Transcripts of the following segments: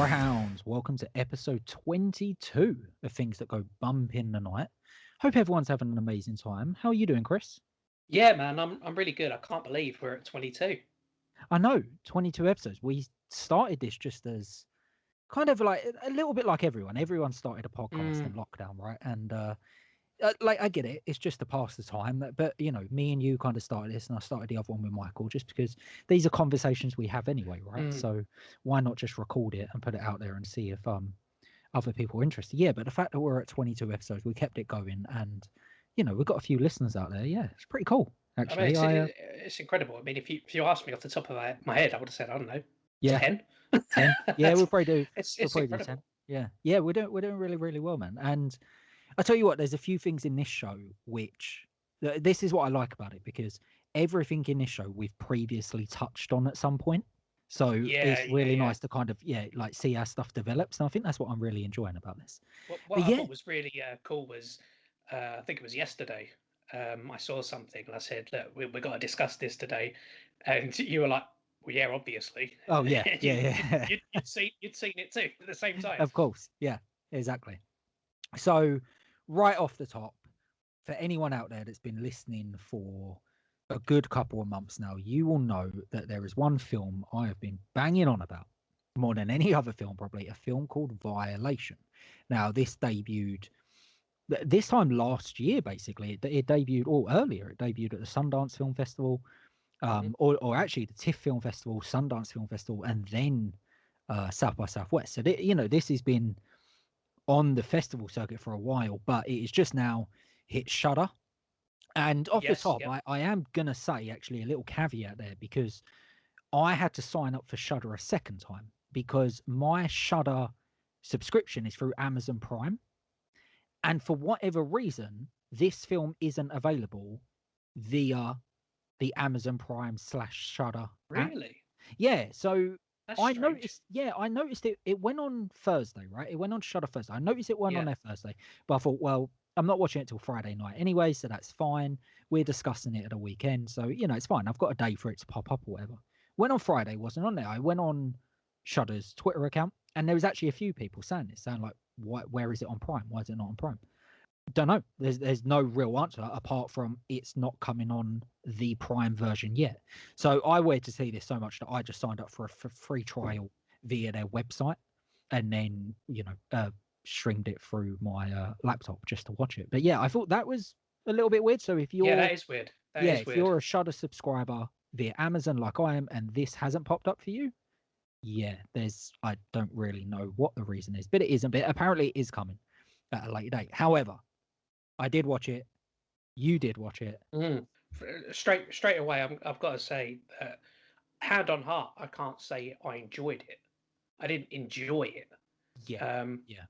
Hounds, welcome to episode 22 of Things That Go Bump in the Night. Hope everyone's having an amazing time. How are you doing, Chris? Yeah, man, I'm really good. I can't believe we're at 22. I know, 22 episodes. We started this just as kind of like a little bit like everyone. Everyone started a podcast in Mm, lockdown, right? And like I get it, it's just to pass the time. But me and you kind of started this, and I started the other one with Michael, just because these are conversations we have anyway, right? mm. So why not just record it and put it out there and see if other people are interested. Yeah, but the fact that we're at 22 episodes, we kept it going, and we've got a few listeners out there. Yeah, it's pretty cool, I mean, actually. it's incredible. I mean, if you asked me off the top of my head, I would have said, I don't know, Yeah, 10. 10. Yeah, That's we'll it's probably do 10. incredible. Yeah, we're doing really, really well, man. And I tell you what, there's a few things in this show which this is what I like about it, because everything in this show we've previously touched on at some point. So Yeah, it's yeah, really yeah. nice to kind of like see how stuff develops, and I think that's what I'm really enjoying about this. What But I yeah, thought was really cool was, I think it was yesterday. I saw something and I said, "Look, we got to discuss this today," and you were like, "Well, yeah, obviously." oh yeah, And yeah, yeah. you'd seen it too at the same time. Of course. Yeah, exactly. So, right off the top, for anyone out there that's been listening for a good couple of months now, you will know that there is one film I have been banging on about more than any other film, probably a film called Violation. Now, this debuted this time last year, basically. It debuted, or earlier, it debuted at the Sundance Film Festival, Hmm. or actually the TIFF Film Festival, Sundance Film Festival, and then South by Southwest. So, this has been on the festival circuit for a while, but it is just now hit Shudder. And off the Yes, top, yep. I am gonna say actually a little caveat there, because I had to sign up for Shudder a second time because my Shudder subscription is through Amazon Prime, and for whatever reason, this film isn't available via the Amazon Prime / Shudder app. Really? Yeah, so That's I strange. noticed. Yeah, I noticed it. It went on Thursday, right? It went on Shudder Thursday. I noticed it went on Yeah. there Thursday, but I thought, well, I'm not watching it till Friday night anyway, so that's fine. We're discussing it at a weekend, so it's fine. I've got a day for it to pop up or whatever. Went on Friday, wasn't on there. I went on Shudder's Twitter account, and there was actually a few people saying this, saying like, where is it on Prime? Why is it not on Prime? Don't know. There's no real answer apart from it's not coming on the Prime version yet. So I waited to see this so much that I just signed up for a free trial via their website, and then stringed it through my laptop just to watch it. But yeah, I thought that was a little bit weird. So Yeah, that is weird. That is if weird. you're a Shudder subscriber via Amazon like I am, and this hasn't popped up for you, yeah, I don't really know what the reason is, but it isn't. But apparently it is coming at a later date. However, I did watch it. You did watch it. Mm. Straight away, I've got to say that hand on heart, I can't say I enjoyed it. I didn't enjoy it. Yeah. Um, Yeah.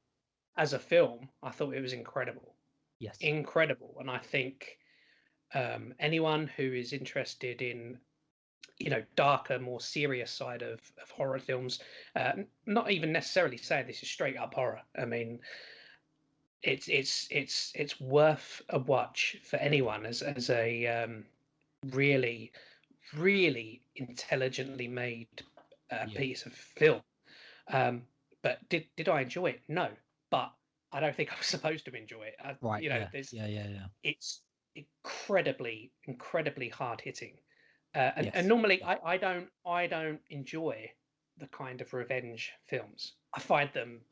as a film, I thought it was incredible, Yes. incredible, and I think anyone who is interested in darker, more serious side of horror films, not even necessarily saying this is straight up horror. I mean, it's worth a watch for anyone as a really really intelligently made Yeah. piece of film. Um, but did I enjoy it? No, but I don't think I was supposed to enjoy it. Right. Yeah. There's Yeah. Yeah. Yeah. it's incredibly hard hitting, and Yes. normally Yeah. I don't enjoy the kind of revenge films. I find them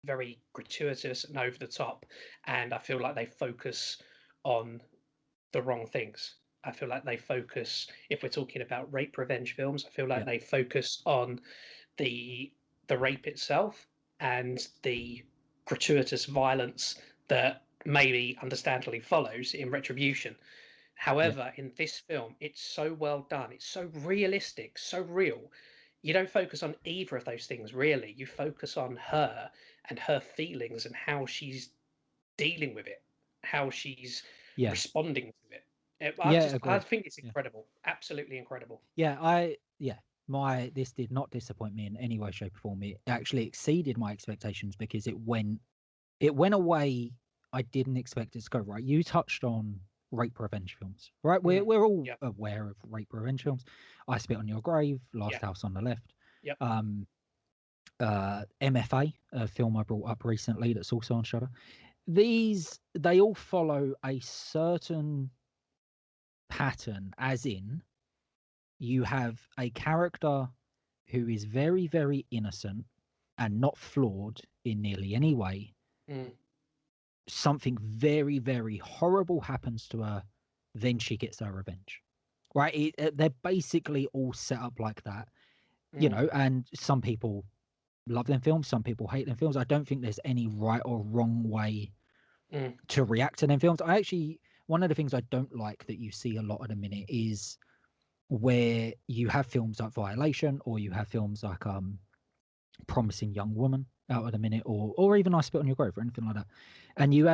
very gratuitous and over the top, and I feel like they focus on the wrong things. I feel like they focus, if we're talking about rape revenge films, I feel like Yeah. they focus on the the rape itself and the gratuitous violence that maybe understandably follows in retribution. Yeah. However, in this film, it's so well done. It's so realistic, so real. You don't focus on either of those things, really. You focus on her and her feelings and how she's dealing with it, how she's Yeah. responding to it. Yeah. I Agreed. think it's Yeah. incredible, absolutely incredible. Yeah. Yeah. This did not disappoint me in any way, shape, or form. It actually exceeded my expectations because it went away. I didn't expect it to go right. You touched on rape revenge films, right? We're Mm. we're all Yep, aware of rape revenge films. I Spit on Your Grave, Last yep, House on the Left. yep. Um, MFA, a film I brought up recently that's also on Shudder. They all follow a certain pattern, as in you have a character who is very, very innocent and not flawed in nearly any way. Mm. Something very, very horrible happens to her, then she gets her revenge. Right? They're basically all set up like that, you know, and some people love them films, some people hate them films. I don't think there's any right or wrong way to react to them films. One of the things I don't like that you see a lot at the minute is where you have films like Violation, or you have films like Promising Young Woman out at the minute, or even I Spit on Your Grave or anything like that. And you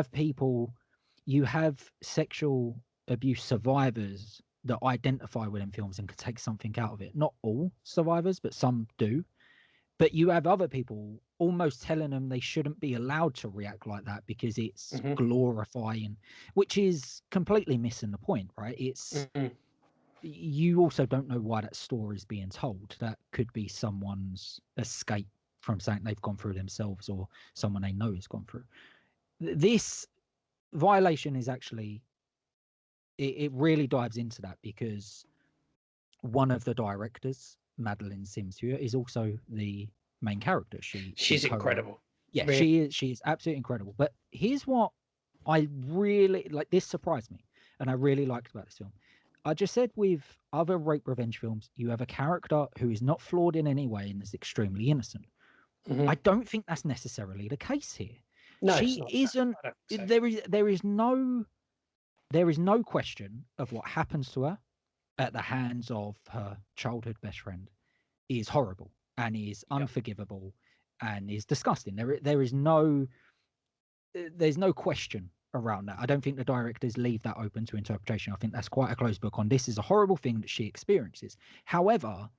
have sexual abuse survivors that identify with them films and can take something out of it. Not all survivors, but some do. But you have other people almost telling them they shouldn't be allowed to react like that because it's glorifying, which is completely missing the point, right? It's you also don't know why that story is being told. That could be someone's escape from something they've gone through themselves, or someone they know has gone through. This Violation is actually, it really dives into that, because one of the directors, Madeline Sims Hewitt, is also the main character. She's incredible. Yeah, really? She is absolutely incredible. But here's what I really like. This surprised me, and I really liked about this film. I just said with other rape revenge films, you have a character who is not flawed in any way and is extremely innocent. I don't think that's necessarily the case here. No, She it's not. isn't. I don't think so. There is no question of what happens to her at the hands of her childhood best friend is horrible and is unforgivable and is disgusting. There's no question around that. I don't think the directors leave that open to interpretation. I think that's quite a closed book on this is a horrible thing that she experiences. However,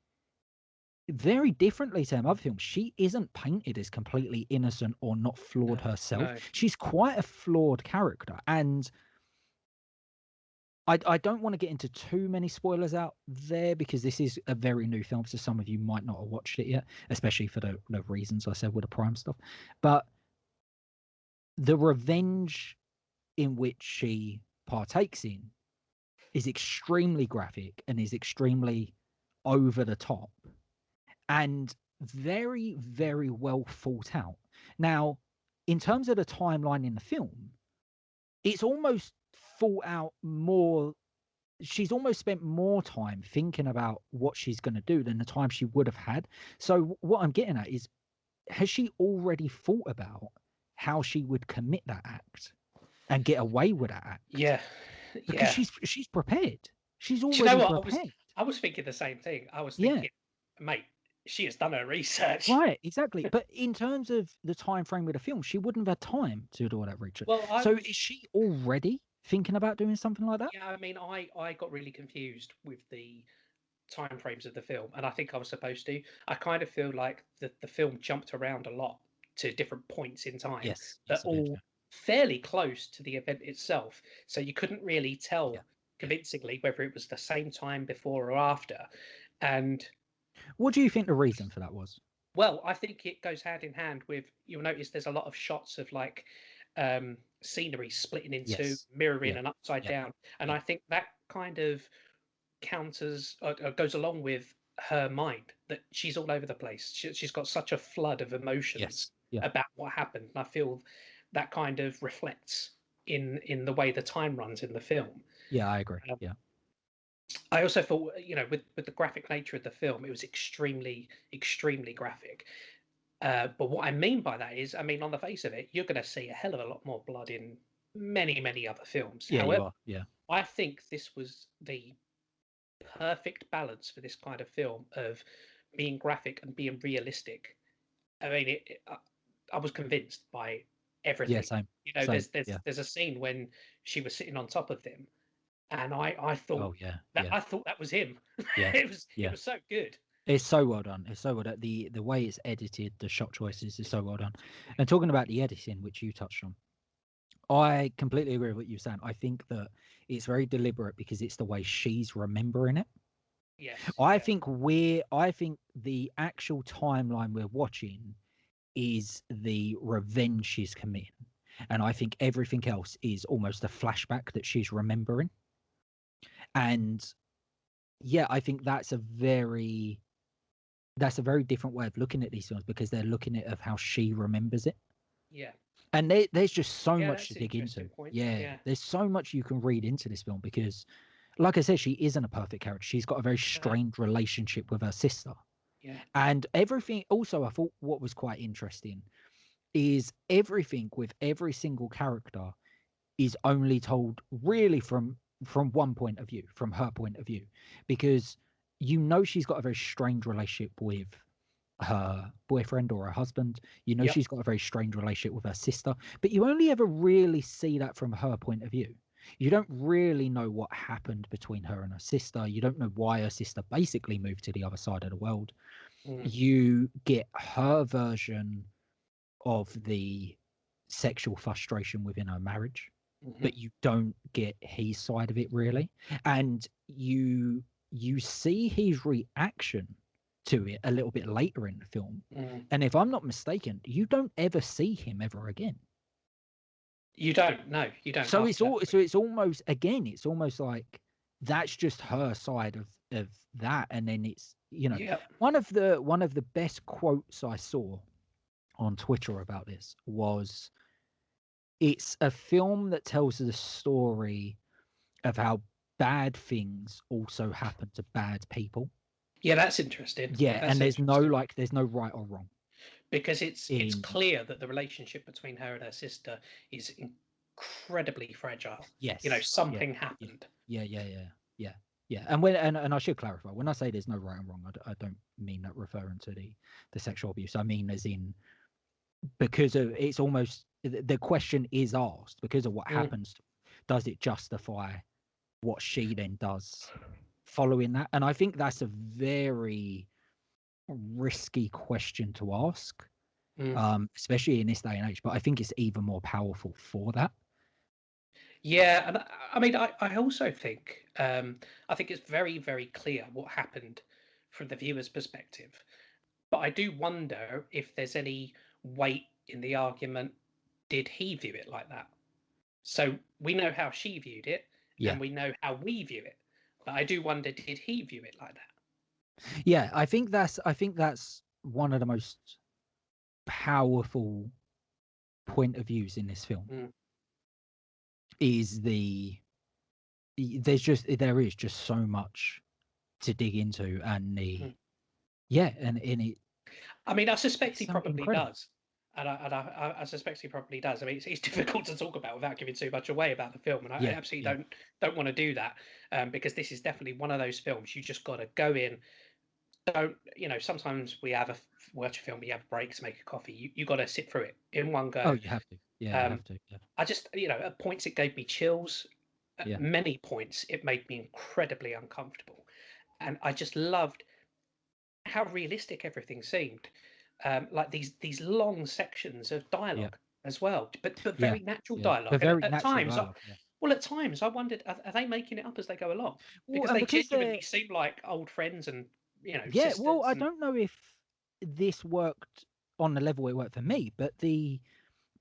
very differently to other films, she isn't painted as completely innocent or not flawed herself. No. She's quite a flawed character. And I don't want to get into too many spoilers out there, because this is a very new film, so some of you might not have watched it yet, especially for the reasons I said with the Prime stuff. But the revenge in which she partakes in is extremely graphic and is extremely over the top and very, very well thought out. Now, in terms of the timeline in the film, it's almost thought out more. She's almost spent more time thinking about what she's going to do than the time she would have had. So what I'm getting at is, has she already thought about how she would commit that act and get away with that act? Yeah. Because she's prepared. She's already prepared. I was thinking the same thing. I was thinking, mate, she has done her research. Right, exactly. But in terms of the time frame with the film, she wouldn't have had time to do all that research. Well, is she already thinking about doing something like that? Yeah, I mean, I got really confused with the time frames of the film, and I think I was supposed to. I kind of feel like the film jumped around a lot to different points in time that all fairly close to the event itself, so you couldn't really tell convincingly whether it was the same time before or after. And what do you think the reason for that was? Well, I think it goes hand in hand with, you'll notice there's a lot of shots of like scenery splitting in two, mirroring and upside down, and I think that kind of counters goes along with her mind, that she's all over the place. She's got such a flood of emotions about what happened, and I feel that kind of reflects in the way the time runs in the film. Yeah, I agree. I also thought, with the graphic nature of the film, it was extremely, extremely graphic. But what I mean by that is, I mean, on the face of it, you're going to see a hell of a lot more blood in many, many other films. Yeah, However, you are. Yeah. I think this was the perfect balance for this kind of film of being graphic and being realistic. I mean, I was convinced by everything. Yeah, same. There's a scene when she was sitting on top of them, and I thought I thought that was him. Yeah, it was so good. It's so well done. It's so well done. The way it's edited, the shot choices is so well done. And talking about the editing, which you touched on, I completely agree with what you're saying. I think that it's very deliberate because it's the way she's remembering it. Yes. I Yeah. think I think the actual timeline we're watching is the revenge she's committing. And I think everything else is almost a flashback that she's remembering. And yeah, I think that's a very different way of looking at these films, because they're looking at of how she remembers it. Yeah. And there's just so Yeah. much to That's an dig into. interesting point. Yeah, Yeah. there's so much you can read into this film, because like I said, she isn't a perfect character. She's got a very No. strained relationship with her sister. Yeah. And everything, also, I thought what was quite interesting is everything with every single character is only told really from one point of view, from her point of view, because she's got a very strained relationship with her boyfriend or her husband. Yep. She's got a very strained relationship with her sister, but you only ever really see that from her point of view. You don't really know what happened between her and her sister. You don't know why her sister basically moved to the other side of the world. Mm. You get her version of the sexual frustration within her marriage, Hmm. but you don't get his side of it really. And you see his reaction to it a little bit later in the film. Mm. And if I'm not mistaken, you don't ever see him ever again. You don't. No, you don't. So After that point. it's almost, again, it's almost like that's just her side of that. And then it's, Yep. one of the best quotes I saw on Twitter about this was, it's a film that tells the story of how bad things also happen to bad people. Yeah, that's interesting. Yeah, That's and interesting there's no right or wrong because it's in. clear that the relationship between her and her sister is incredibly fragile. Yes. Yeah. Something Yeah. happened. Yeah. Yeah. And I should clarify, when I say there's no right and wrong, I don't mean that referring to the sexual abuse. I mean as in, because of, it's almost, the question is asked because of what Mm. happens. Does it justify what she then does following that? And I think that's a very risky question to ask, Mm. especially in this day and age. But I think it's even more powerful for that. Yeah, and I mean, I also think I think it's very, very clear what happened from the viewer's perspective. But I do wonder if there's any weight in the argument. Did he view it like that? So we know how she viewed it, Yeah, and we know how we view it. But I do wonder, did he view it like that? yeah. I think that's one of the most powerful point of views in this film. Mm. Is there is just so much to dig into, and Mm. I mean, I suspect it's he so probably incredible. does. I suspect he probably does. I mean, it's difficult to talk about without giving too much away about the film, and I Yeah, absolutely yeah, don't want to do that because this is definitely one of those films you just got to go in. Don't Sometimes we have watch a film, we have breaks, make a coffee. You got to sit through it in one oh, go. you have to, yeah, you Um, have to, yeah, I just at points it gave me chills. At yeah, many points it made me incredibly uncomfortable, and I just loved how realistic everything seemed. Like these long sections of yeah, dialogue as well, but yeah, very natural yeah, but dialogue. And very at natural times, dialogue, yeah. at times I wondered, are they making it up as they go along? Well, Because and they because they're, genuinely seem like old friends and yeah, well, sisters. I And don't know if this worked on the level it worked for me, but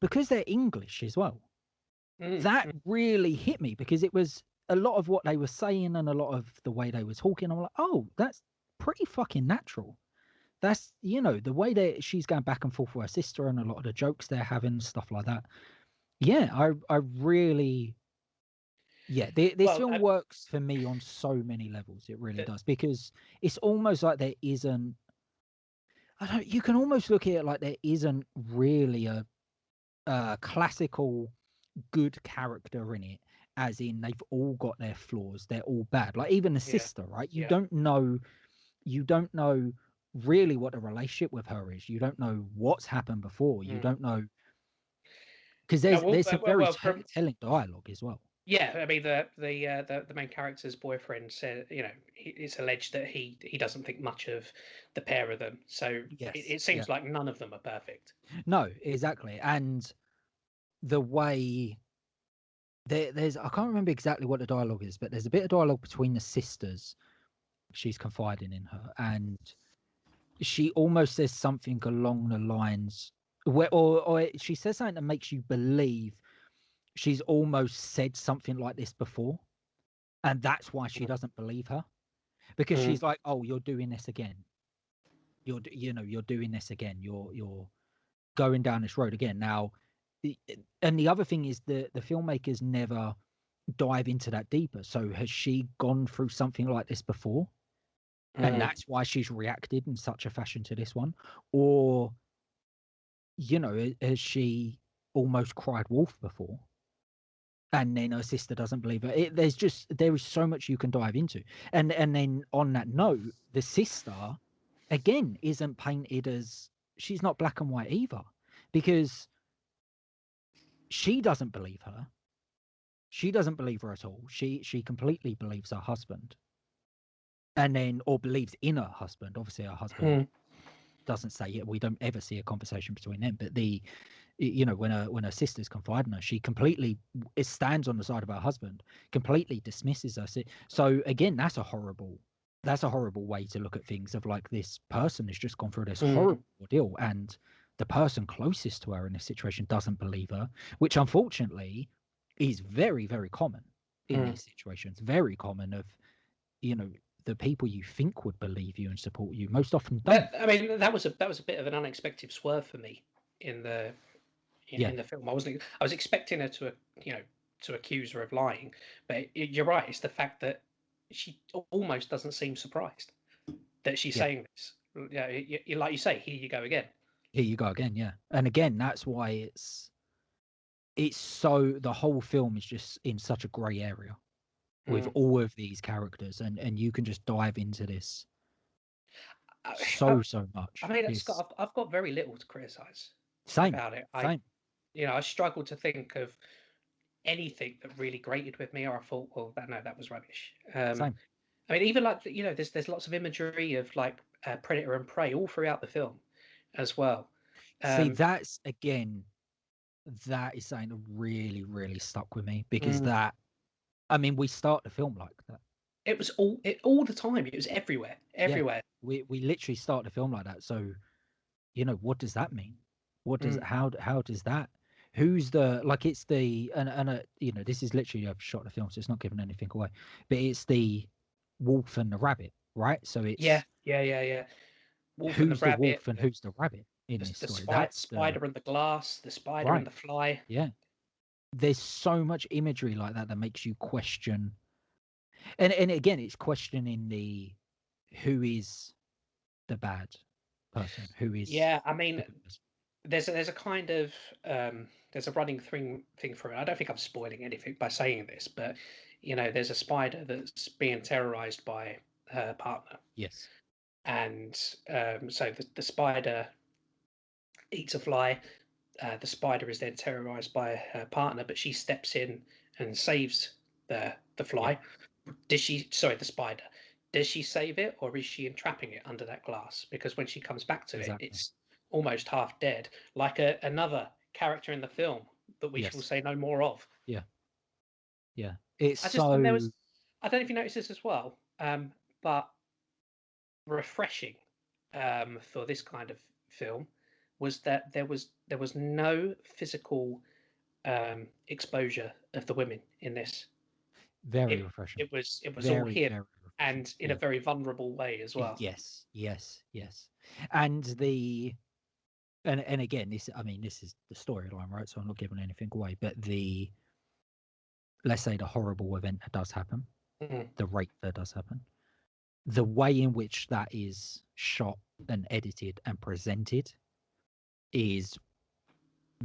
because they're English as well, mm, that mm, really hit me, because it was a lot of what they were saying and a lot of the way they were talking. I'm like, oh, that's pretty fucking natural. That's, the way that she's going back and forth with her sister and a lot of the jokes they're having, stuff like that. Yeah, I really, yeah, this well, film works for me on so many levels. It really the, does, because it's almost like there isn't, I don't, you can almost look at it like there isn't really a classical good character in it, as in they've all got their flaws, they're all bad. Like even the yeah, sister, right? You yeah. don't know really what the relationship with her is. You don't know what's happened before. You Mm. don't know, because No, there's some very from telling dialogue as well. yeah, I mean the main character's boyfriend said, it's alleged that he doesn't think much of the pair of them. So Yes, it yeah, seems like none of them are perfect. no, exactly. And the way there's, I can't remember exactly what the dialogue is, but there's a bit of dialogue between the sisters she's confiding in her, and she almost says something along the lines where, or she says something that makes you believe she's almost said something like this before, and that's why she doesn't believe her, because she's like, oh, you're doing this again, you're doing this again, you're going down this road again. Now, and the other thing is the filmmakers never dive into that deeper. So has she gone through something like this before, and that's why she's reacted in such a fashion to this one? Or, has she almost cried wolf before, and then her sister doesn't believe her? There is so much you can dive into. And then on that note, the sister again isn't painted as, she's not black and white either, because she doesn't believe her. She doesn't believe her at all. She completely believes her husband, and then, or believes in her husband. Obviously, her husband doesn't say it. We don't ever see a conversation between them. But when her sisters confide in her, she completely stands on the side of her husband, completely dismisses her. So again, that's a horrible way to look at things. Of like, this person has just gone through this horrible ordeal, and the person closest to her in this situation doesn't believe her, which unfortunately is very, very common in these situations. Very common. Of the people you think would believe you and support you most often don't. That was a bit of an unexpected swerve for me in the film. I was expecting her to to accuse her of lying, but you're right. It's the fact that she almost doesn't seem surprised that she's saying this. Yeah, like you say, here you go again. Here you go again, yeah. And again, that's why it's so, the whole film is just in such a grey area with all of these characters, and you can just dive into this so much. Scott, I've got very little to criticize about it. Same. I struggle to think of anything that really grated with me, or I thought, well, that was rubbish. Same. Even like there's lots of imagery of like predator and prey all throughout the film, as well. See, that's again, that is something that really, really stuck with me, because we start the film like that. It was all the time. It was everywhere. Yeah, we literally start the film like that. So, what does that mean? What does how does that? Who's the, like, it's the, and this is literally, I've shot the film, so it's not giving anything away, but it's the wolf and the rabbit, right? So it's yeah. Wolf and the who's the rabbit, wolf and who's the rabbit in this story? That's spider and the glass, the spider right. and the fly. Yeah, there's so much imagery like that that makes you question, and again, it's questioning the, who is the bad person, who is Yeah, the good person. there's a kind of there's a running thing for it. I don't think I'm spoiling anything by saying this, but there's a spider that's being terrorized by her partner, Yes, and so the spider eats a fly. The spider is then terrorized by her partner, but she steps in and saves the fly. The spider. Does she save it, or is she entrapping it under that glass? Because when she comes back to it, exactly. it's almost half dead, like another character in the film that we shall Yes, say no more of. yeah, it's And there so, was, I don't know if you noticed this as well, but refreshing for this kind of film was that there was no physical exposure of the women in this. very It refreshing. it was all Very, him, very refreshing. and in a Yeah. very vulnerable way as well. Yes. And and again, this is the storyline, right? So I'm not giving anything away, but let's say the horrible event that does happen, the rape that does happen, the way in which that is shot and edited and presented is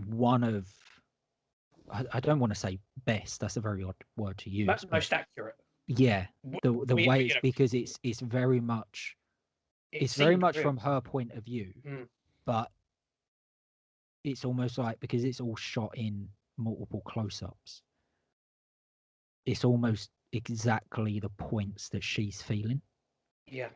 one of, I don't want to say best, that's a very odd word to use, but Most accurate. yeah, the We, way it's, because it's very much, it it's very seemed much real. from her point of view, but it's almost like, because it's all shot in multiple close-ups, it's almost exactly the points that she's feeling. Yeah.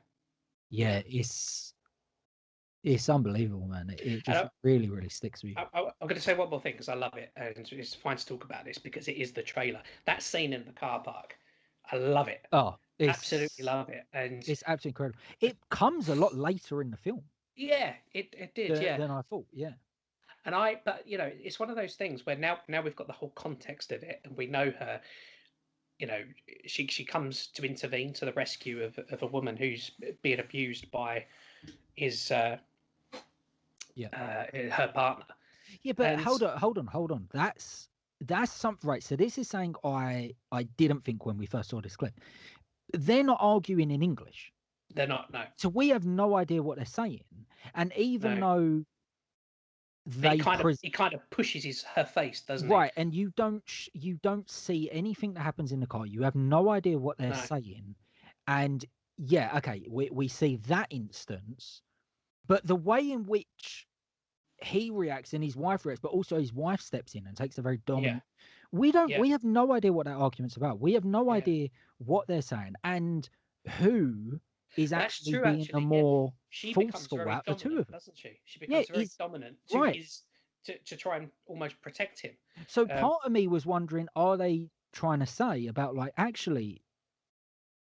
It's unbelievable, man. It just really, really sticks with you. I'm going to say one more thing because I love it, and it's fine to talk about this because it is the trailer. That scene in the car park, I love it. Oh, Absolutely It's love it. And it's absolutely incredible. It comes a lot later in the film yeah, it did, yeah. than I thought. Yeah. And but it's one of those things where now we've got the whole context of it, and we know her. She comes to intervene to the rescue of a woman who's being abused by his Yeah. her partner. Yeah, but And hold on. That's something, right? So this is saying I didn't think when we first saw this clip. They're not arguing in English, they're not, no, so we have no idea what they're saying. And even no. though But they he kind of pushes her face, doesn't he? right, and you don't see anything that happens in the car. You have no idea what they're No. saying, and yeah, okay, we see that instance, but the way in which he reacts and his wife reacts, but also his wife steps in and takes a very Yeah. dominant. Yeah. We have no idea what that argument's about. We have no Yeah. idea what they're saying and who is That's actually true, being the actually. Yeah. more She becomes forceful very out of the two dominant, of them. doesn't she? She Yeah, becomes very it's dominant to right. his to try and almost protect him. So part of me was wondering, are they trying to say about like actually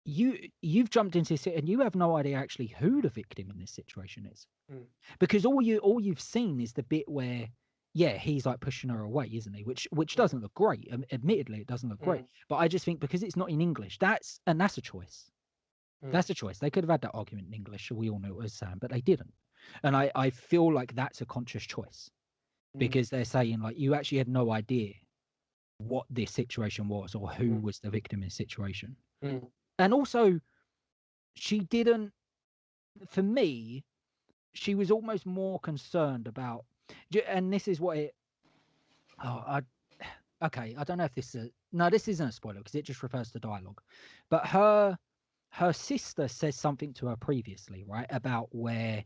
you've jumped into this and you have no idea actually who the victim in this situation is, Mm, because all you've seen is the bit where yeah he's like pushing her away, isn't he, which mm, doesn't look great. Admittedly it doesn't look great, mm, but I just think because it's not in English, that's a choice. mm, That's a choice. They could have had that argument in English so we all knew what it was saying, but they didn't. And I feel like that's a conscious choice, mm, because they're saying like you actually had no idea what this situation was or who mm, was the victim in the situation. mm. And also she didn't, for me, she was almost more concerned about, and this is what it, oh, okay, I don't know if this is, no, this isn't a spoiler because it just refers to dialogue, but her sister says something to her previously, right, about where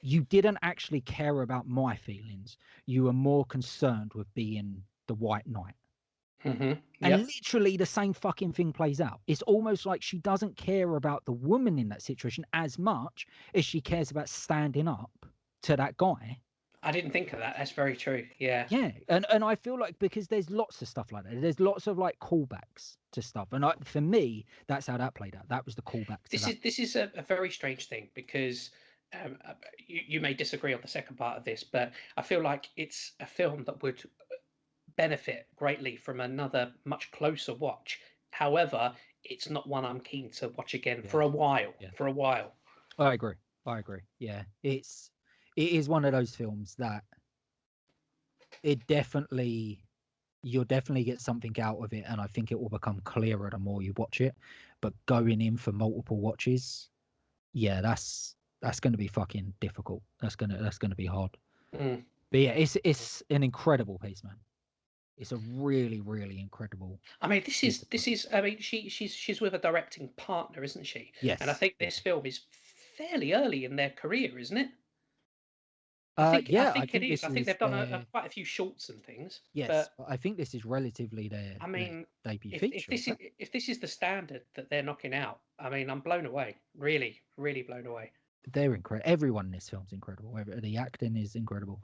you didn't actually care about my feelings. You were more concerned with being the white knight. And Yep. literally the same fucking thing plays out. It's almost like she doesn't care about the woman in that situation as much as she cares about standing up to that guy. I didn't think of that. That's very true. Yeah. Yeah. And I feel like because there's lots of stuff like that. There's lots of like callbacks to stuff. And for me, that's how that played out. That was the callback to that. This is a very strange thing because you may disagree on the second part of this, but I feel like it's a film that would benefit greatly from another much closer watch. However, it's not one I'm keen to watch again Yeah. for a while. Yeah. For a while. I agree. Yeah. It is one of those films that it definitely, you'll definitely get something out of it, and I think it will become clearer the more you watch it. But going in for multiple watches, yeah, that's going to be fucking difficult. That's gonna be hard. Mm. But yeah, it's an incredible piece, man. It's a really really incredible I mean, piece of this work. is. I mean, she's with a directing partner, isn't she? And I Yes, think yeah, this film is fairly early in their career, isn't it? I yeah. I think it think is. this I think is they've done their, quite a few shorts and things. yes. But I think this is relatively I their mean, debut feature. In fact, if this is the standard that they're knocking out, I mean, I'm blown away. Really, really blown away. they're incredible. Everyone in this film's incredible. The acting is incredible.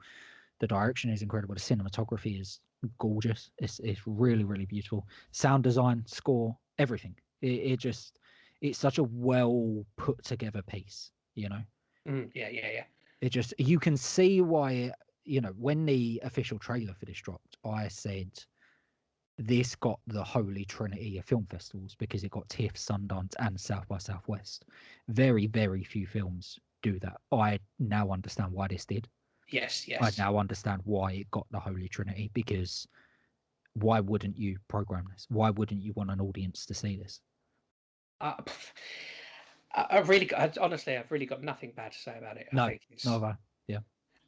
The direction is incredible. The cinematography is gorgeous. It's really really beautiful. Sound design, score, everything. It just, it's such a well put together piece. You know, Yeah, yeah, yeah. it just, you can see why. You know, when the official trailer for this dropped, I said this got the holy trinity of film festivals because it got TIFF, Sundance, and South by Southwest. Very very few films do that. I now understand why this did. Yes, I yes. now understand why it got the Holy Trinity, because why wouldn't you program this? Why wouldn't you want an audience to see this? Uh, I really, honestly, I've really got nothing bad to say about it. I No, think no, it's. yeah,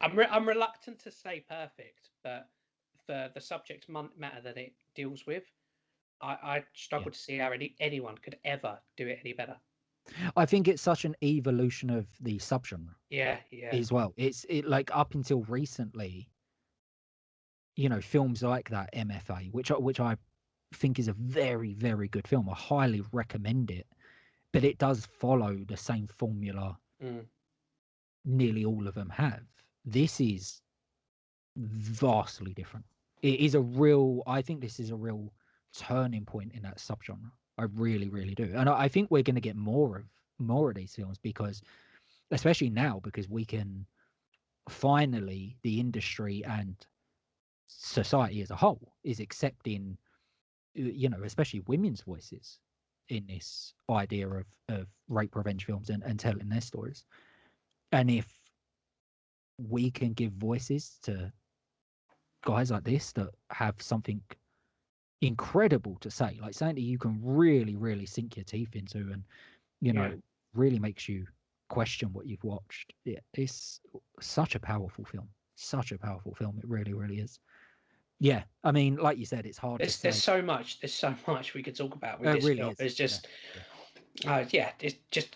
I'm reluctant to say perfect, but for the subject matter that it deals with, I yeah. struggle to see how anyone could ever do it any better. I think it's such an evolution of the subgenre Yeah, yeah. as well. It like up until recently, you know, films like that MFA, which I think is a very very good film. I highly recommend it, but it does follow the same formula Mm. nearly all of them have. This is vastly different. It is a real, I think this is a real turning point in that subgenre. I really, really do. And I think we're going to get more of these films because, especially now, because we can finally, the industry and society as a whole is accepting, especially women's voices in this idea of rape revenge films and telling their stories. And if we can give voices to guys like this that have something incredible to say, like something that you can really, really sink your teeth into and, really makes you question what you've watched. Yeah, it's such a powerful film. Such a powerful film. It really, really is. Yeah, I mean, like you said, it's hard to say. There's so much. There's so much we could talk about with It this really film. is. It's just, yeah. it's just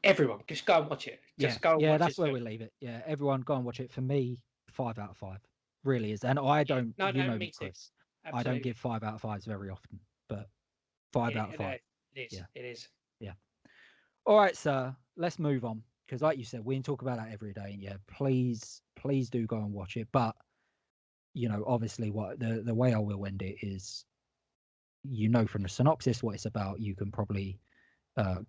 everyone just go and watch it. Just go and Yeah, watch that's this where film. we leave it. Yeah, everyone go and watch it. For me, 5 out of 5. Really is. And I Yeah, don't, no, no, me, me too. Chris. I don't Absolutely. give 5 out of 5s very often, but 5 out of 5. It is. Yeah, It is. yeah. All right, sir. Let's move on because, like you said, we can talk about that every day. And yeah, please do go and watch it. But obviously, what the way I will end it is, from the synopsis what it's about. You can probably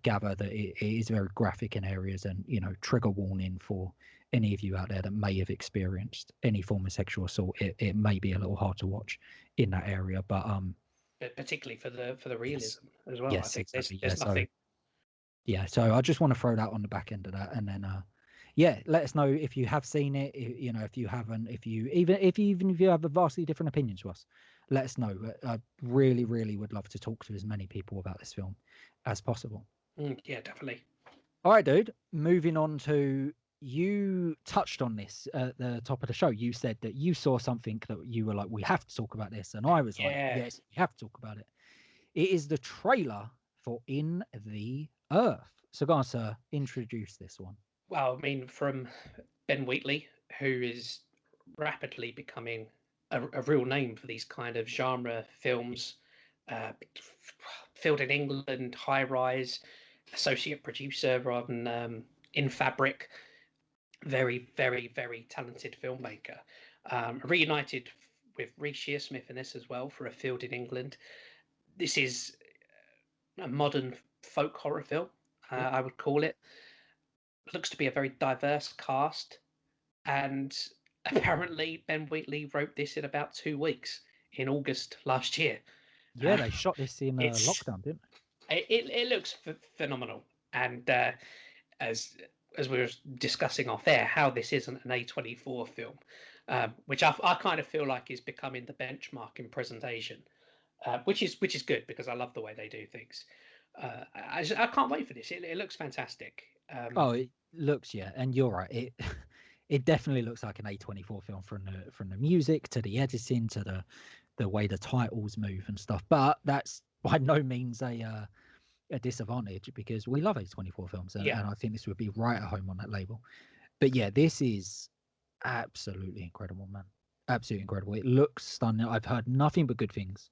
gather that it is very graphic in areas, and trigger warning for any of you out there that may have experienced any form of sexual assault. It may be a little hard to watch in that area, but But particularly for the yes, realism as well. I yes, think exactly, yeah. there's So nothing. yeah, so I just want to throw that on the back end of that, and then let us know if you have seen it. If you haven't, if you have a vastly different opinion to us, let us know. I really, really would love to talk to as many people about this film as possible. Yeah, definitely. All right, dude. Moving on to, you touched on this at the top of the show. You said that you saw something that you were like, we have to talk about this. And I was like, Yeah. yes, we have to talk about it. It is the trailer for In the Earth. So go on, sir, introduce this one. Well, I mean, from Ben Wheatley, who is rapidly becoming a real name for these kind of genre films, uh, filmed in England, High Rise, associate producer on In Fabric, very, very, very talented filmmaker. Reunited with Reece Shearsmith in this as well for a field in England. This is a modern folk horror film, Yep. I would call it. Looks to be a very diverse cast, and apparently Ben Wheatley wrote this in about 2 weeks in August last year. Yeah, they shot this in It's lockdown, didn't it looks phenomenal, and as as we were discussing off air, how this isn't an A24 film, which I kind of feel like is becoming the benchmark in presentation, which is good because I love the way they do things. I can't wait for this. It looks fantastic. they? Oh, it looks, yeah, and you're right. It it definitely looks like an A24 film from the music to the editing to the way the titles move and stuff. But that's by no means a disadvantage because we love A24 films, Yeah, and I think this would be right at home on that label. But yeah, this is absolutely incredible, man. Absolutely incredible. It looks stunning. I've heard nothing but good things.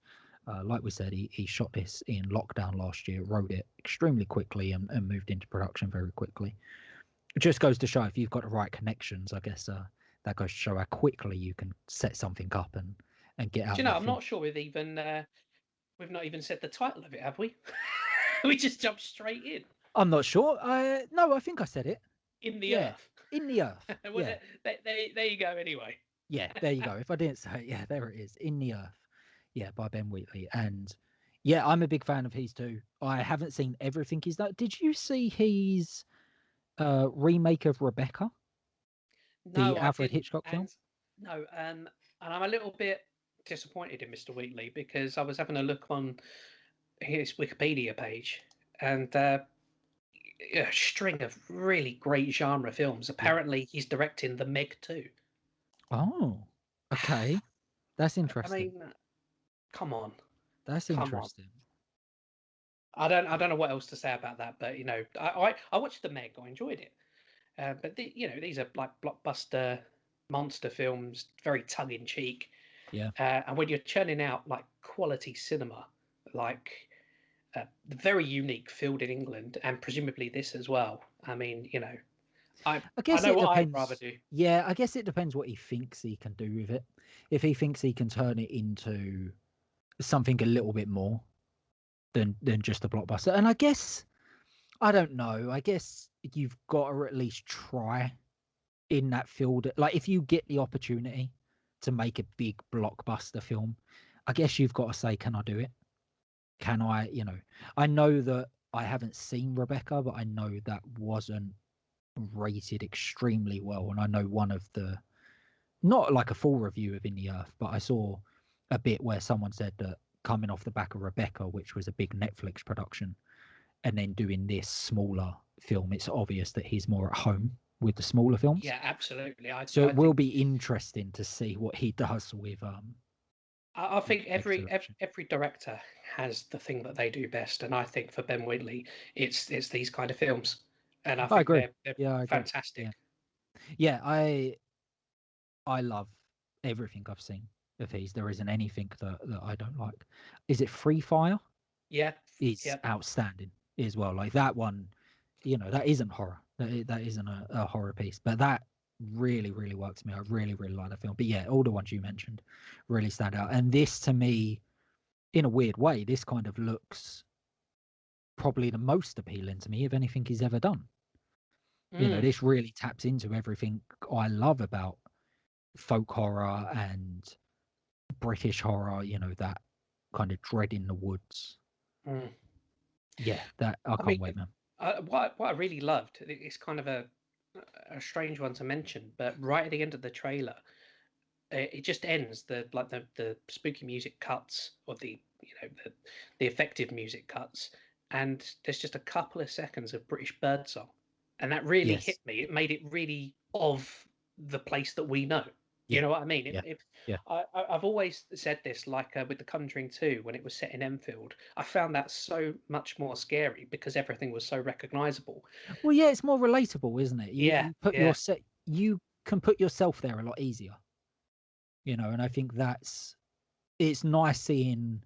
Like we said, he shot this in lockdown last year, wrote it extremely quickly, and moved into production very quickly. It just goes to show if you've got the right connections, I guess that goes to show how quickly you can set something up and get do out you know? there. I'm not sure we've not even said the title of it, have we? We just jumped straight in. I'm not sure. No, I think I said it. In the Yeah, Earth. In the Earth. Well, Yeah, there you go. Anyway. yeah. There you go. If I didn't say it, yeah, there it is. In the Earth. Yeah, by Ben Wheatley. And yeah, I'm a big fan of his too. I haven't seen everything he's done. Did you see his remake of Rebecca, the No, I Alfred didn't. Hitchcock film? And no, and I'm a little bit disappointed in Mr. Wheatley because I was having a look on his Wikipedia page, and a string of really great genre films. Yeah. Apparently, he's directing The Meg too. Oh, okay. That's I interesting. mean, come on, That's come on. interesting. I don't know what else to say about that, but I watched The Meg. I enjoyed it, but these are like blockbuster monster films, very tongue in cheek. Yeah. And when you're churning out like quality cinema, like very unique field in England, and presumably this as well. I mean, I I I guess know it what I'd rather depends. do. Yeah, I guess it depends what he thinks he can do with it. If he thinks he can turn it into something a little bit more, than just a blockbuster. And I guess I don't know. I guess you've got to at least try in that field. Like if you get the opportunity to make a big blockbuster film, I guess you've got to say, can I do it? Can I, I know that I haven't seen Rebecca, but I know that wasn't rated extremely well. And I know one of the, not like a full review of In the Earth, but I saw a bit where someone said that coming off the back of Rebecca, which was a big Netflix production, and then doing this smaller film, it's obvious that he's more at home with the smaller films. Yeah, absolutely. So I it will think be interesting to see what he does with I think next direction. every director has the thing that they do best, and I think for Ben Wheatley, it's these kind of films, and I I think agree. they're Yeah, I agree. fantastic. Yeah, yeah. I love everything I've seen of his. There isn't anything that I don't like. Is it Free Fire? Yeah, Is yeah. outstanding as well. Like that one, that isn't horror. That isn't a horror piece, but that really, really works for me. I really, really like that film. But yeah, all the ones you mentioned really stand out. And this to me, in a weird way, this kind of looks probably the most appealing to me of anything he's ever done. Mm, This really taps into everything I love about folk horror and British horror, that kind of dread in the woods. mm. Yeah, that I I can't mean, wait, man. what I really loved, it's kind of a strange one to mention, but right at the end of the trailer, it just ends the spooky music cuts or the effective music cuts, and there's just a couple of seconds of British birdsong, and that really hit Yes. me. It made it really of the place that we know. You Yeah. know what I mean? Yeah. Yeah. I've always said this, like with The Conjuring 2, when it was set in Enfield, I found that so much more scary because everything was so recognizable. Well, yeah, it's more relatable, isn't it? You Yeah, you put yeah. your set you can put yourself there a lot easier, and I think it's nice seeing,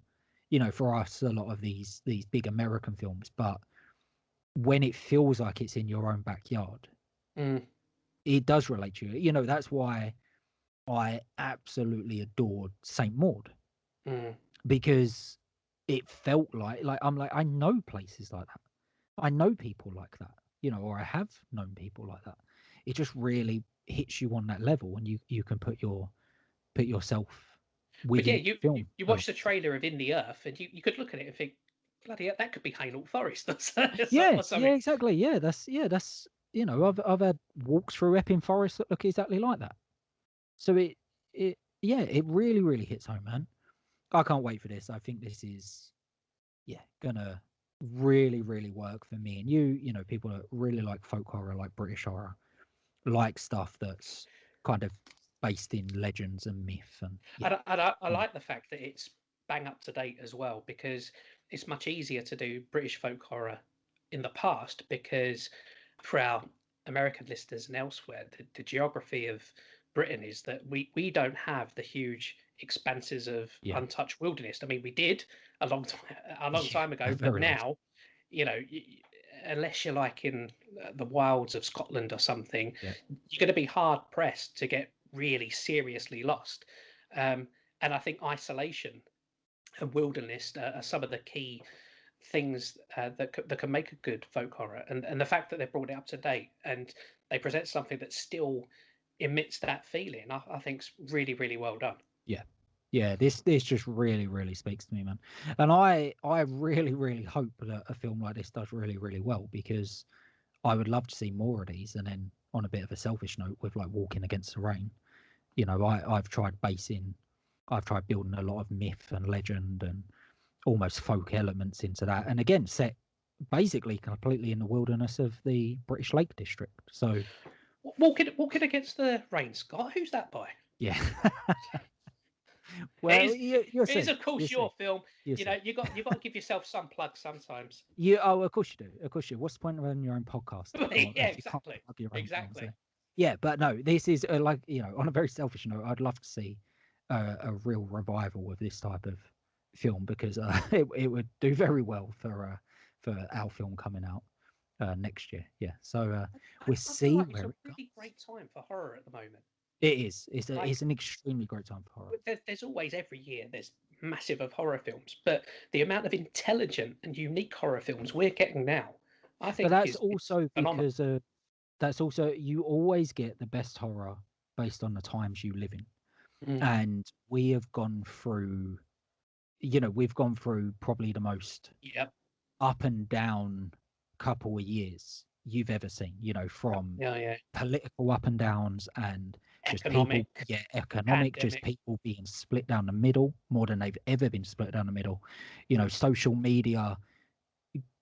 for us a lot of these big American films, but when it feels like it's in your own backyard, Mm, it does relate to you. That's why I absolutely adored Saint Maud, mm. because it felt like I'm like, I know places like that. I know people like that, or I have known people like that. It just really hits you on that level, and you can put yourself But yeah, within the film. you So watch the trailer of In the Earth, and you could look at it and think, bloody hell, that could be Hainault Forest or yeah, or yeah, something. exactly. Yeah, that's I've had walks through Epping Forest that look exactly like that. So it really, really hits home, man. I can't wait for this. I think this is, yeah, gonna really, really work for me and you. People that really like folk horror, like British horror, like stuff that's kind of based in legends and myth, and yeah. I Mm. like the fact that it's bang up to date as well, because it's much easier to do British folk horror in the past, because for our American listeners and elsewhere, the geography of Britain is that we don't have the huge expanses of Yeah, untouched wilderness. I mean, we did a long yeah, time a ago, but very long time. now, unless you're like in the wilds of Scotland or something, Yeah, you're going to be hard pressed to get really seriously lost. Um, and I think isolation and wilderness are some of the key things that can make a good folk horror. And the fact that they've brought it up to date and they present something that still emits that feeling, I think's really, really well done. yeah, yeah. This just really, really speaks to me, man. And I really, really hope that a film like this does really, really well, because I would love to see more of these. And then on a bit of a selfish note, with like Walking Against the Rain, I've tried building a lot of myth and legend and almost folk elements into that. And again, set basically completely in the wilderness of the British Lake District. So Walking against the rain, Scott. Who's that by? yeah. It Well, is, you'll it is see. of course You'll your see. film. You'll see. You got to give yourself some plug sometimes. Of course you do. Of course you do. What's the point of having your own podcast Yeah, if you can't exactly, plug your own films? exactly. Yeah, but no, this is like, on a very selfish note, I'd love to see a real revival of this type of film, because it would do very well for our film coming out next year. Yeah, so we'll I feel see like it's where a it goes. really great time for horror at the moment. It is. It's Like an extremely great time for horror. there's always every year there's massive of horror films, but the amount of intelligent and unique horror films we're getting now, I But think that's is also phenomenal. because that's also, you always get the best horror based on the times you live in. Mm, And we have gone through, we've gone through probably the most yep. up and down couple of years you've ever seen, from Yeah. political up and downs, and just people, Economic, economic, just pandemic. people being split down the middle more than they've ever been split down the middle. Social media,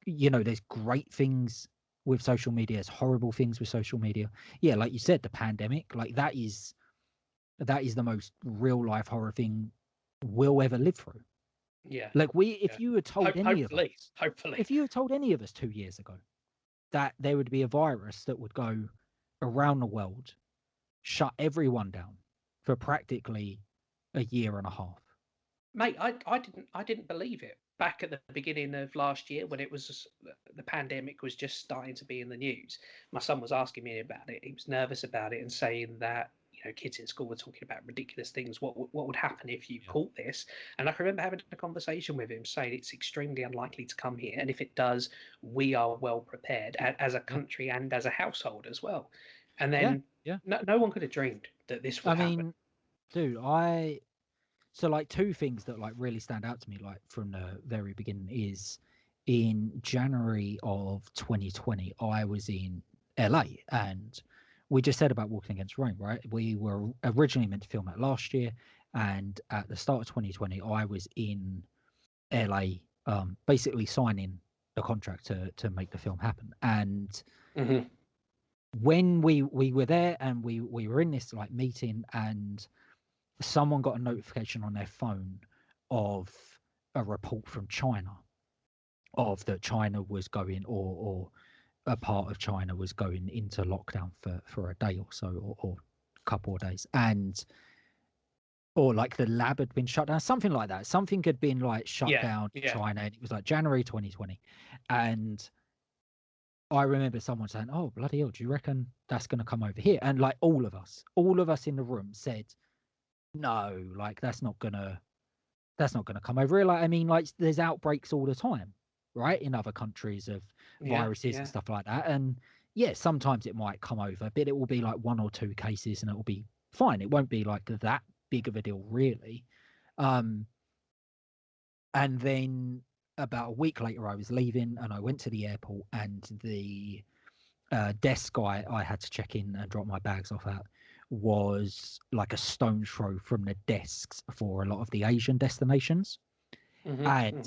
there's great things with social media, there's horrible things with social media. Yeah, like you said, the pandemic, like that is the most real life horror thing we'll ever live through. Yeah, Like yeah. if you had told any of Hopefully, us, hopefully. if you had told any of us 2 years ago that there would be a virus that would go around the world, shut everyone down for practically a year and a half. Mate, I didn't believe it back at the beginning of last year when it was the pandemic was just starting to be in the news. My son was asking me about it. He was nervous about it and saying that kids in school were talking about ridiculous things. What would happen if you Yeah. caught this? And I can remember having a conversation with him saying it's extremely unlikely to come here, and if it does, we are well prepared as a Yeah. country and as a household as well. And Yeah. then Yeah. no one could have dreamed that this would I happen. mean, dude, so like two things that like really stand out to me like from the very beginning is in January of 2020 I was in LA, and we just said about Walking Against Rain, right? We were originally meant to film that last year, and at the start of 2020 I was in LA, basically signing the contract to make the film happen. And Hmm. when we were there and we were in this like meeting, and someone got a notification on their phone of a report from China of that China was going, or a part of China was going into lockdown for a day or so, or a couple of days, and or like the lab had been shut down, something like that. Something had been like shut Yeah, down in yeah, China, and it was like January 2020. And I remember someone saying, "Oh bloody hell, do you reckon that's going to come over here?" And like all of us in the room said, "No, like that's not gonna come over here." Like, I mean, like there's outbreaks all the time, right, in other countries of yeah, viruses and yeah. stuff like that. And yeah, sometimes it might come over, but it will be like one or two cases, and it will be fine. It won't be like that big of a deal, really. Um, and then about a week later, I was leaving, and I went to the airport, and the desk guy I had to check in and drop my bags off at was like a stone's throw from the desks for a lot of the Asian destinations. Hmm. And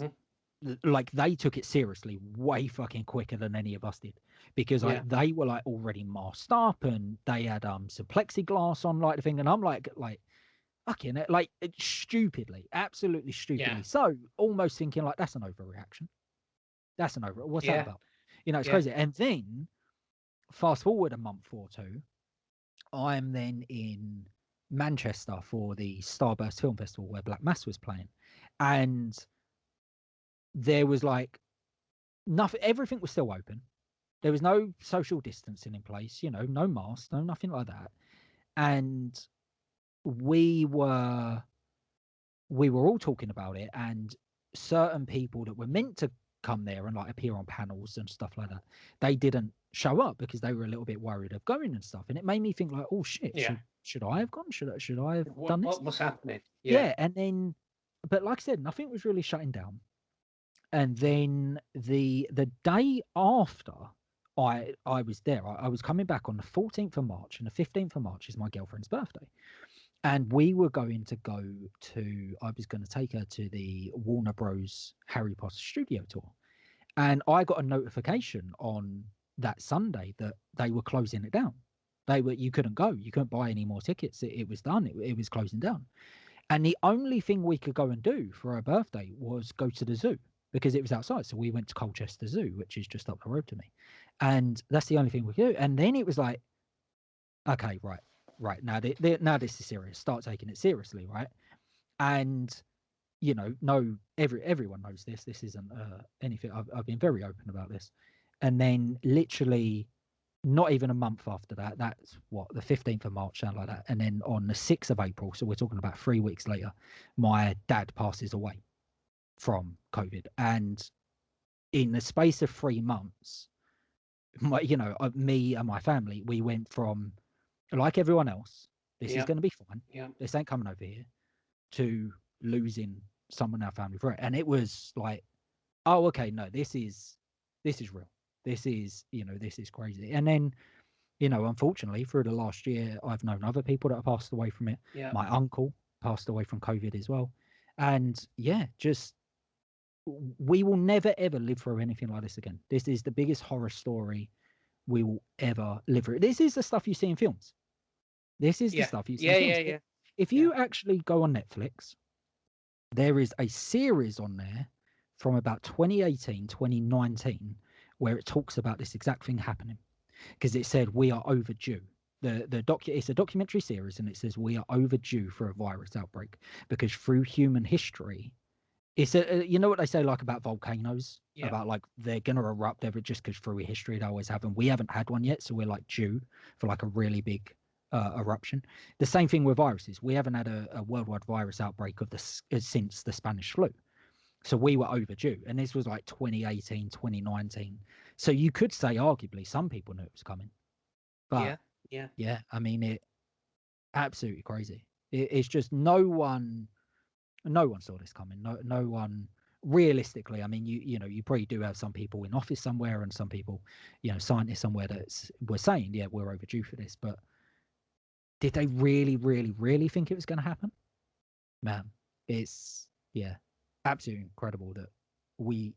Hmm. like they took it seriously way fucking quicker than any of us did, because Yeah, like they were like already masked up, and they had some plexiglass on, like the thing, and I'm like fucking it, like stupidly, absolutely yeah, stupidly, so almost thinking like that's an overreaction, what's that yeah, about, it's yeah. crazy. And then fast forward a month or two, I'm then in Manchester for the Starburst Film Festival where Black Mass was playing, and there was like nothing, everything was still open. There was no social distancing in place, no masks, no nothing like that. And we were we were all talking about it, and certain people that were meant to come there and like appear on panels and stuff like that, they didn't show up because they were a little bit worried of going and stuff. And it made me think like, oh shit, Yeah. should I have gone? Should I have What done this? what was happening? Yeah. Yeah. And then, but like I said, nothing was really shutting down. And then the day after I was there, I was coming back on the 14th of March, and the 15th of March is my girlfriend's birthday. And we were going to go to, I was going to take her to the Warner Bros. Harry Potter studio tour. And I got a notification on that Sunday that they were closing it down. You couldn't go, you couldn't buy any more tickets. It was done. It was closing down. And the only thing we could go and do for her birthday was go to the zoo because it was outside. So we went to Colchester Zoo, which is just up the road to me. And that's the only thing we could do. And then it was like, okay, right. Now this is serious. Start taking it seriously, right? And no, everyone knows this. This isn't anything. I've been very open about this. And then literally not even a month after that, that's what, the 15th of March, something like that. And then on the 6th of April, so we're talking about 3 weeks later, my dad passes away from COVID. And in the space of 3 months, me and my family, we went from, like everyone else, this is Yeah. going to be fine. Yeah. This ain't coming over here, to losing someone in our family for it. And it was like, oh, okay, no, this is real. This is crazy. And then, unfortunately, through the last year, I've known other people that have passed away from it. Yeah. My uncle passed away from COVID as well. And yeah, just we will never ever live through anything like this again. This is the biggest horror story we will ever live through. This is the stuff you see in films. This is the Yeah. stuff you see in Yeah. Yeah. films. Yeah. If Yeah. you actually go on Netflix, there is a series on there from about 2018, 2019, where it talks about this exact thing happening, because it said we are overdue. It's a documentary series, and it says we are overdue for a virus outbreak, because through human history, you know what they say, like, about volcanoes, Yeah. about like they're gonna erupt ever, just because through history they always have, and we haven't had one yet, so we're like due for like a really big eruption. The same thing with viruses. We haven't had a worldwide virus outbreak since the Spanish flu, so we were overdue, and this was like 2018, 2019. So you could say arguably some people knew it was coming, but Yeah. Yeah. yeah, I mean, it absolutely crazy. It's just no one saw this coming. No one realistically. I mean, you probably do have some people in office somewhere, and some people, scientists somewhere that were saying, yeah, we're overdue for this. But did they really, really, really think it was going to happen? Man, it's absolutely incredible that we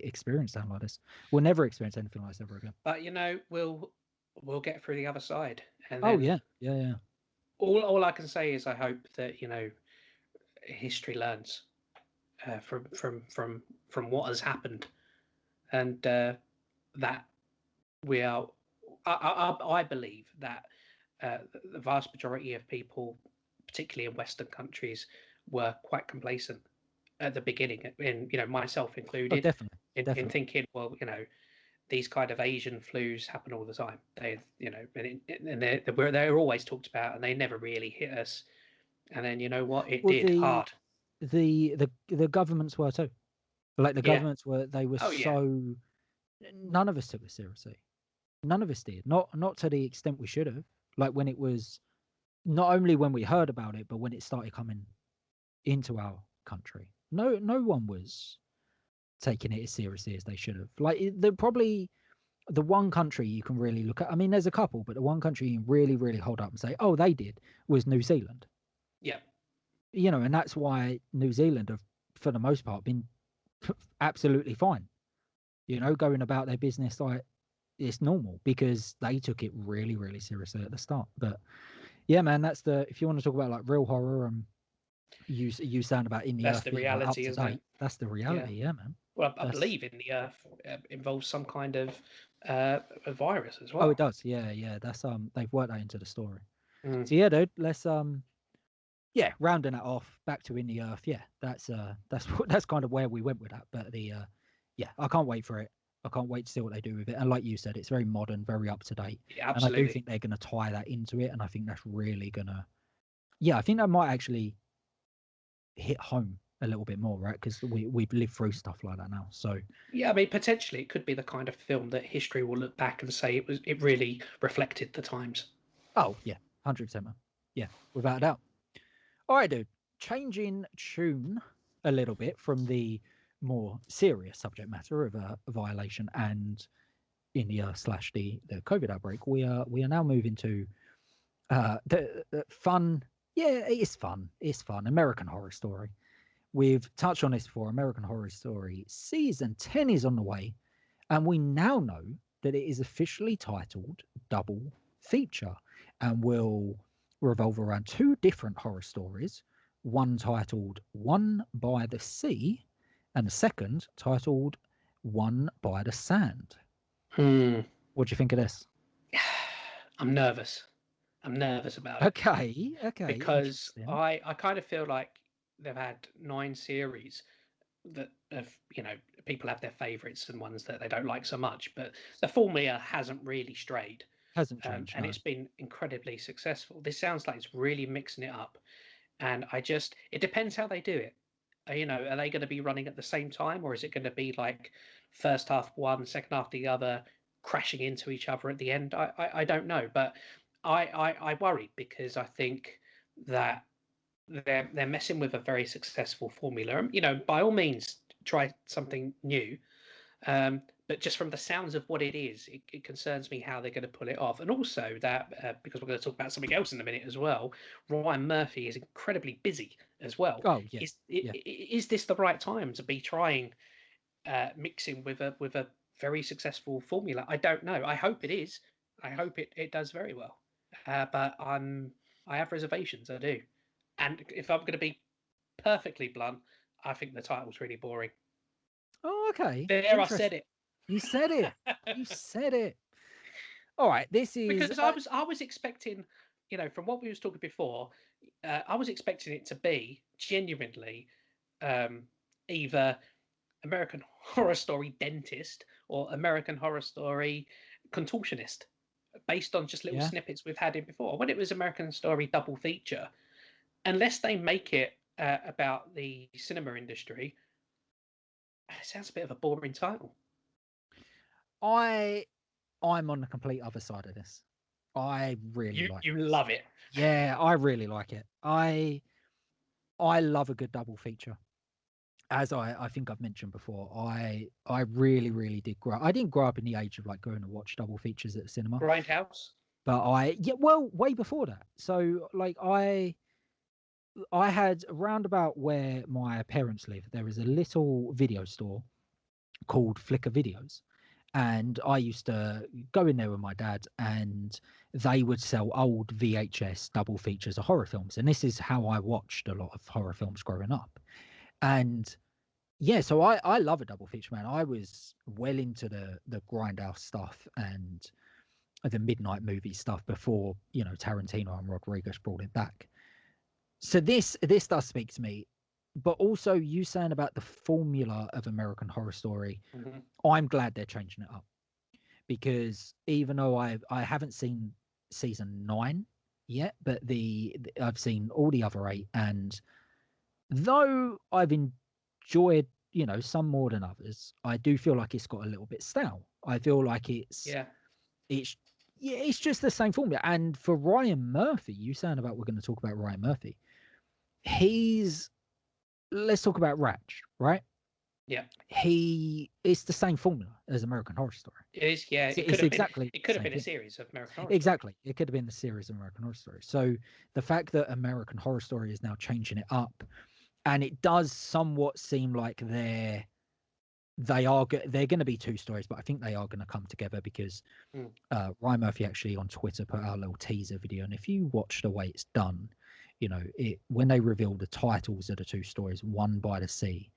experienced something like this. We'll never experience anything like this ever again. But we'll get through the other side, and Oh then yeah. all I can say is I hope that history learns from what has happened, and that we are. I believe that the vast majority of people, particularly in Western countries, were quite complacent at the beginning, in myself Oh, included, definitely, in definitely. thinking, well, these kind of Asian flus happen all the time. They, and they're always talked about, and they never really hit us. And then you know what? It Well, did hard. the governments were too. Like, the Yeah. governments were, they were Oh yeah. so, none of us took it seriously. None of us did. Not to the extent we should have. Like, when it was, not only when we heard about it, but when it started coming into our country. No one was taking it as seriously as they should have. Like, probably the one country you can really look at. I mean, there's a couple, but the one country you can really, really hold up and say, oh, they did, was New Zealand. Yeah. And that's why New Zealand have, for the most part, been absolutely fine. Going about their business like it's normal, because they took it really, really seriously at the start. But yeah, man, if you want to talk about like real horror, you sound about In the That's Earth the being like up reality, to isn't it? date. That's the Yeah. reality, yeah, man. Well, I That's believe in the Earth involves some kind of a virus as Oh, it well. does. Yeah. That's they've worked that into the story. Mm. So yeah, dude, let's rounding that off, back to In the Earth. Yeah, that's that's kind of where we went with that. But I can't wait for it. I can't wait to see what they do with it. And like you said, it's very modern, very up to date. Yeah, And I do absolutely. think they're going to tie that into it. And I think that's really going to, I think that might actually hit home a little bit more, right? Because we've lived through stuff like that now. So, Yeah, I mean, potentially it could be the kind of film that history will look back and say it really reflected the times. oh, yeah, 100%, man. Yeah, without a doubt. All right, dude. Changing tune a little bit from the more serious subject matter of a violation and in the slash the COVID outbreak, we are now moving to the fun. Yeah, it's fun. It's fun. American Horror Story. We've touched on this before. American Horror Story season 10 is on the way, and we now know that it is officially titled Double Feature, and will revolve around two different horror stories, one titled One by the Sea, and the second titled One by the Sand. Hmm. What do you think of this? I'm nervous. I'm nervous about it Okay, because interesting. I kind of feel like they've had 9 series that have people have their favourites and ones that they don't like so much, but the formula hasn't really strayed. Hasn't changed, And no. it's been incredibly successful. This sounds like it's really mixing it up. And it depends how they do it. Are they going to be running at the same time, or is it going to be like first half one, second half the other, crashing into each other at the end? I don't know, but I worry because I think that they're messing with a very successful formula. By all means, try something new. But just from the sounds of what it is, it concerns me how they're going to pull it off. And also that, because we're going to talk about something else in a minute as well, Ryan Murphy is incredibly busy as well. Oh yeah, yeah. Is this the right time to be trying mixing with a very successful formula? I don't know. I hope it is. I hope it does very well. But I have reservations. I do. And if I'm going to be perfectly blunt, I think the title's really boring. Oh, okay. There, I said Interesting. it. You said it. You said it. All right. This is Because I was expecting, from what we was talking before, I was expecting it to be genuinely either American Horror Story dentist or American Horror Story contortionist, based on just little yeah. snippets we've had in before. When it was American Story double feature, unless they make it about the cinema industry, it sounds a bit of a boring title. I'm on the complete other side of this. I really You like you this. love it. Yeah, I really like it. I love a good double feature. As I think I've mentioned before, I really, really did grow up. I didn't grow up in the age of like going to watch double features at the cinema, Grindhouse. but way before that. So like I had around about where my parents live, there is a little video store called Flickr Videos. And I used to go in there with my dad, and they would sell old VHS double features of horror films. And this is how I watched a lot of horror films growing up. And yeah, so I love a double feature, man. I was well into the grindhouse stuff and the midnight movie stuff before, Tarantino and Rodriguez brought it back. So this does speak to me, but also you saying about the formula of American Horror Story, Mm-hmm. I'm glad they're changing it up, because even though I haven't seen season 9 yet, but I've seen all the other 8, and though I've enjoyed, some more than others, I do feel like it's got a little bit stale. I feel like Yeah. it's yeah, it's just the same formula. And for Ryan Murphy, you saying about we're going to talk about Ryan Murphy, let's talk about Ratch, right? Yeah. It's the same formula as American Horror Story. It is. Yeah. It could It's have been. exactly It the could have same been a thing. series of American Horror Story. Exactly. It could have been the series of American Horror Story. So the fact that American Horror Story is now changing it up, and it does somewhat seem like they're going to be 2 stories, but I think they are going to come together because Ryan Murphy actually on Twitter put out a little teaser video, and if you watch the way it's done, when they reveal the titles of the 2 stories, One by the Sea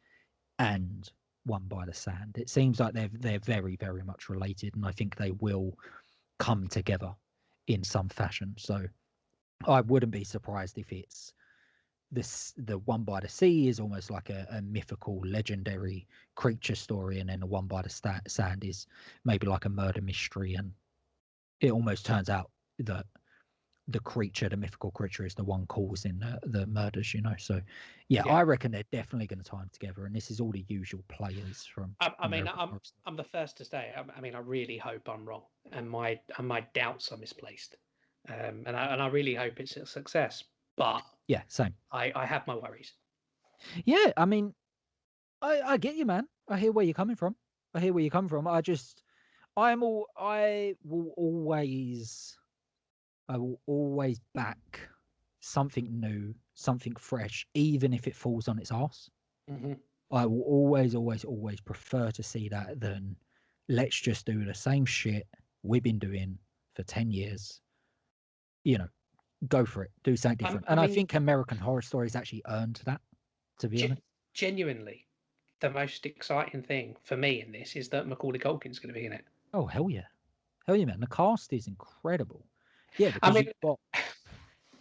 and One by the Sand, it seems like they're very, very much related, and I think they will come together in some fashion. So I wouldn't be surprised if it's the One by the Sea is almost like a mythical, legendary creature story, and then the One by the Sand is maybe like a murder mystery, and it almost turns out that the mythical creature, is the one causing the murders. So yeah, I reckon they're definitely going to tie them together, and this is all the usual players from I mean, American Horror Story. I'm the first to say. I mean, I really hope I'm wrong, and my doubts are misplaced, and I really hope it's a success. But Yeah, same. I have my worries. Yeah, I mean, I get you, man. I hear where you're coming from. I will always back something new, something fresh, even if it falls on its ass. Mm-hmm. I will always, always, always prefer to see that than let's just do the same shit we've been doing for 10 years. Go for it. Do something different. I And I mean, think American Horror Stories actually earned that, to be honest. genuinely, the most exciting thing for me in this is that Macaulay Culkin's going to be in it. Oh, hell yeah. Hell yeah, man. The cast is incredible. Yeah, I because mean, you've got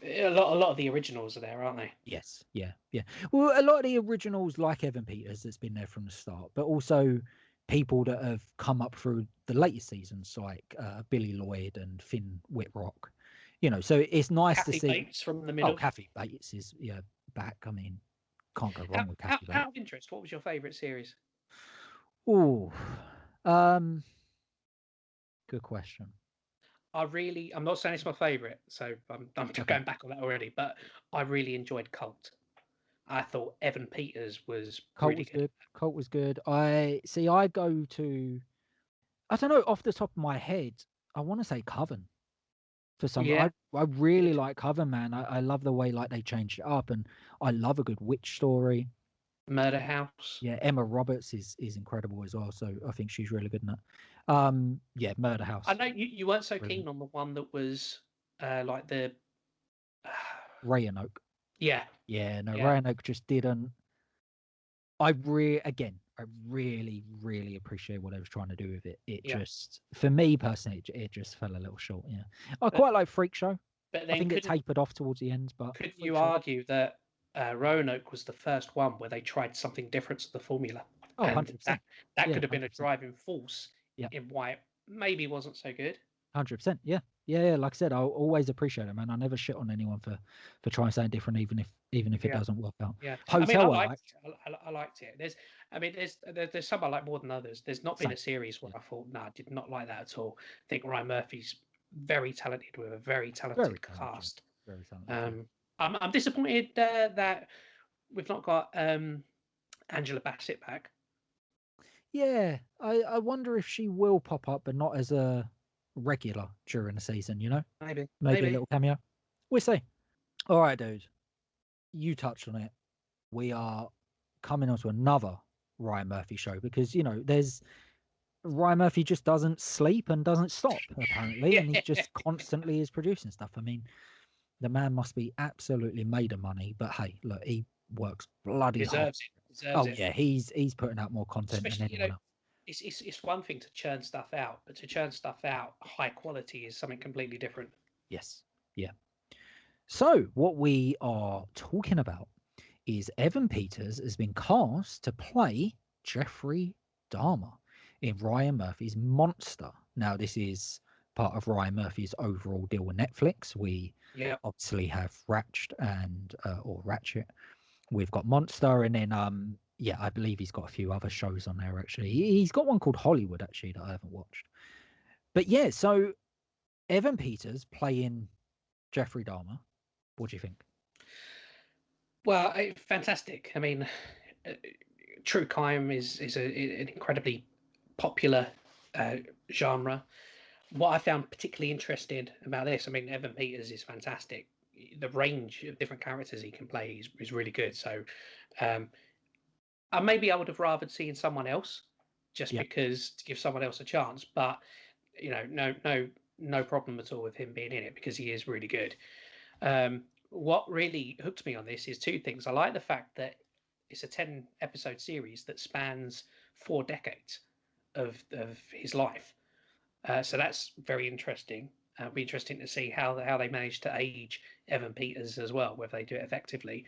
A lot of the originals are there, aren't they? Yes, yeah, yeah. Well, a lot of the originals, like Evan Peters, that's been there from the start, but also people that have come up through the later seasons, like Billy Lloyd and Finn Whitrock. So it's nice to Kathy see. Bates from the Oh, middle. Kathy Bates is back. I mean, can't go wrong Out, with out, Kathy Bates. out of interest, what was your favourite series? Oh, um, good question. I'm not saying it's my favourite, so I'm Okay, going back on that already, but I really enjoyed Cult. I thought Evan Peters was Colt really was good. good. Colt was good. I see. I go to. I don't know off the top of my head. I want to say Coven. For some, Yeah, I really good. like Coven, man. I love the way like they changed it up, and I love a good witch story. Murder House. Yeah, Emma Roberts is incredible as well, so I think she's really good in that. Yeah, Murder I House, know you weren't so brilliant. keen on the one that was like the. Ray and Oak, Yeah, yeah, no, yeah, Ray and Oak just didn't. I really, really appreciate what I was trying to do with it. It yeah. just, for me personally, it just fell a little short. Yeah, I But quite like Freak Show. but I then think it tapered off towards the end, but couldn't Freak you Show. argue that Roanoke was the first one where they tried something different to the formula, Oh, and 100%. that Yeah, could have been a 100%. driving force Yeah. in why it maybe wasn't so good. 100%. Yeah. Yeah. Like I said, I'll always appreciate it, man. I never shit on anyone for trying something different, even if it Yeah, doesn't work out. yeah. I mean, I Hotel, I liked liked. it. I liked it. There's some I like more than others. There's not been Same. a series where Yeah. I thought, no, I did not like that at all. I think Ryan Murphy's very talented with a very Very talented talented. Yeah. cast. Very talented. Yeah. Um, I'm disappointed that we've not got Angela Bassett back. Yeah. I wonder if she will pop up, but not as a regular during the season. Maybe, Maybe a maybe. little cameo. We'll see. All right, dude. You touched on it. We are coming on to another Ryan Murphy show because, there's Ryan Murphy just doesn't sleep and doesn't stop, apparently, Yeah, and he just constantly is producing stuff. I mean, the man must be absolutely made of money, but hey, look, he works bloody hard. deserves it. Deserves Oh it. yeah, he's putting out more content than Especially, anyone else. it's one thing to churn stuff out, but to churn stuff out high quality is something completely different. Yes, yeah. So what we are talking about is Evan Peters has been cast to play Jeffrey Dahmer in Ryan Murphy's Monster. Now, this is part of Ryan Murphy's overall deal with Netflix. We Yeah. obviously have Ratched and or Ratchet. We've got Monster, and then yeah, I believe he's got a few other shows on there actually. He's got one called Hollywood actually that I haven't watched. But yeah, so Evan Peters playing Jeffrey Dahmer. What do you think? Well, fantastic. I mean, uh, true crime is an incredibly popular uh, genre. What I found particularly interesting about this, I mean, Evan Peters is fantastic. The range of different characters he can play is really good. So, um, maybe I would have rather seen someone else, just Yeah. because to give someone else a chance. But no problem at all with him being in it because he is really good. What really hooked me on this is two things. I like the fact that it's a 10 episode series that spans 4 decades of his life. So that's very interesting. It'll be interesting to see how they manage to age Evan Peters as well, whether they do it effectively.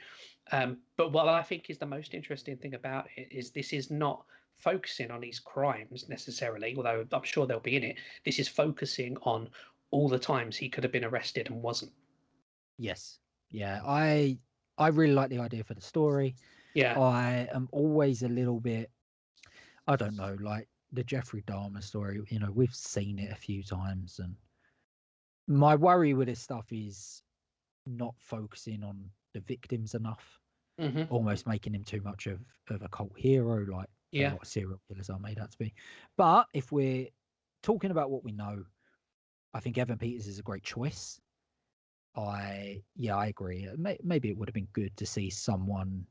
But what I think is the most interesting thing about it is this is not focusing on his crimes necessarily, although I'm sure they'll be in it. This is focusing on all the times he could have been arrested and wasn't. Yes. Yeah. I really like the idea for the story. Yeah. I am always a little bit, I don't know, like the Jeffrey Dahmer story, we've seen it a few times, and my worry with this stuff is not focusing on the victims enough, Hmm. almost making him too much of a cult hero, like a Yeah. lot of serial killers are made out to be. But if we're talking about what we know, I think Evan Peters is a great choice. I agree. Maybe it would have been good to see someone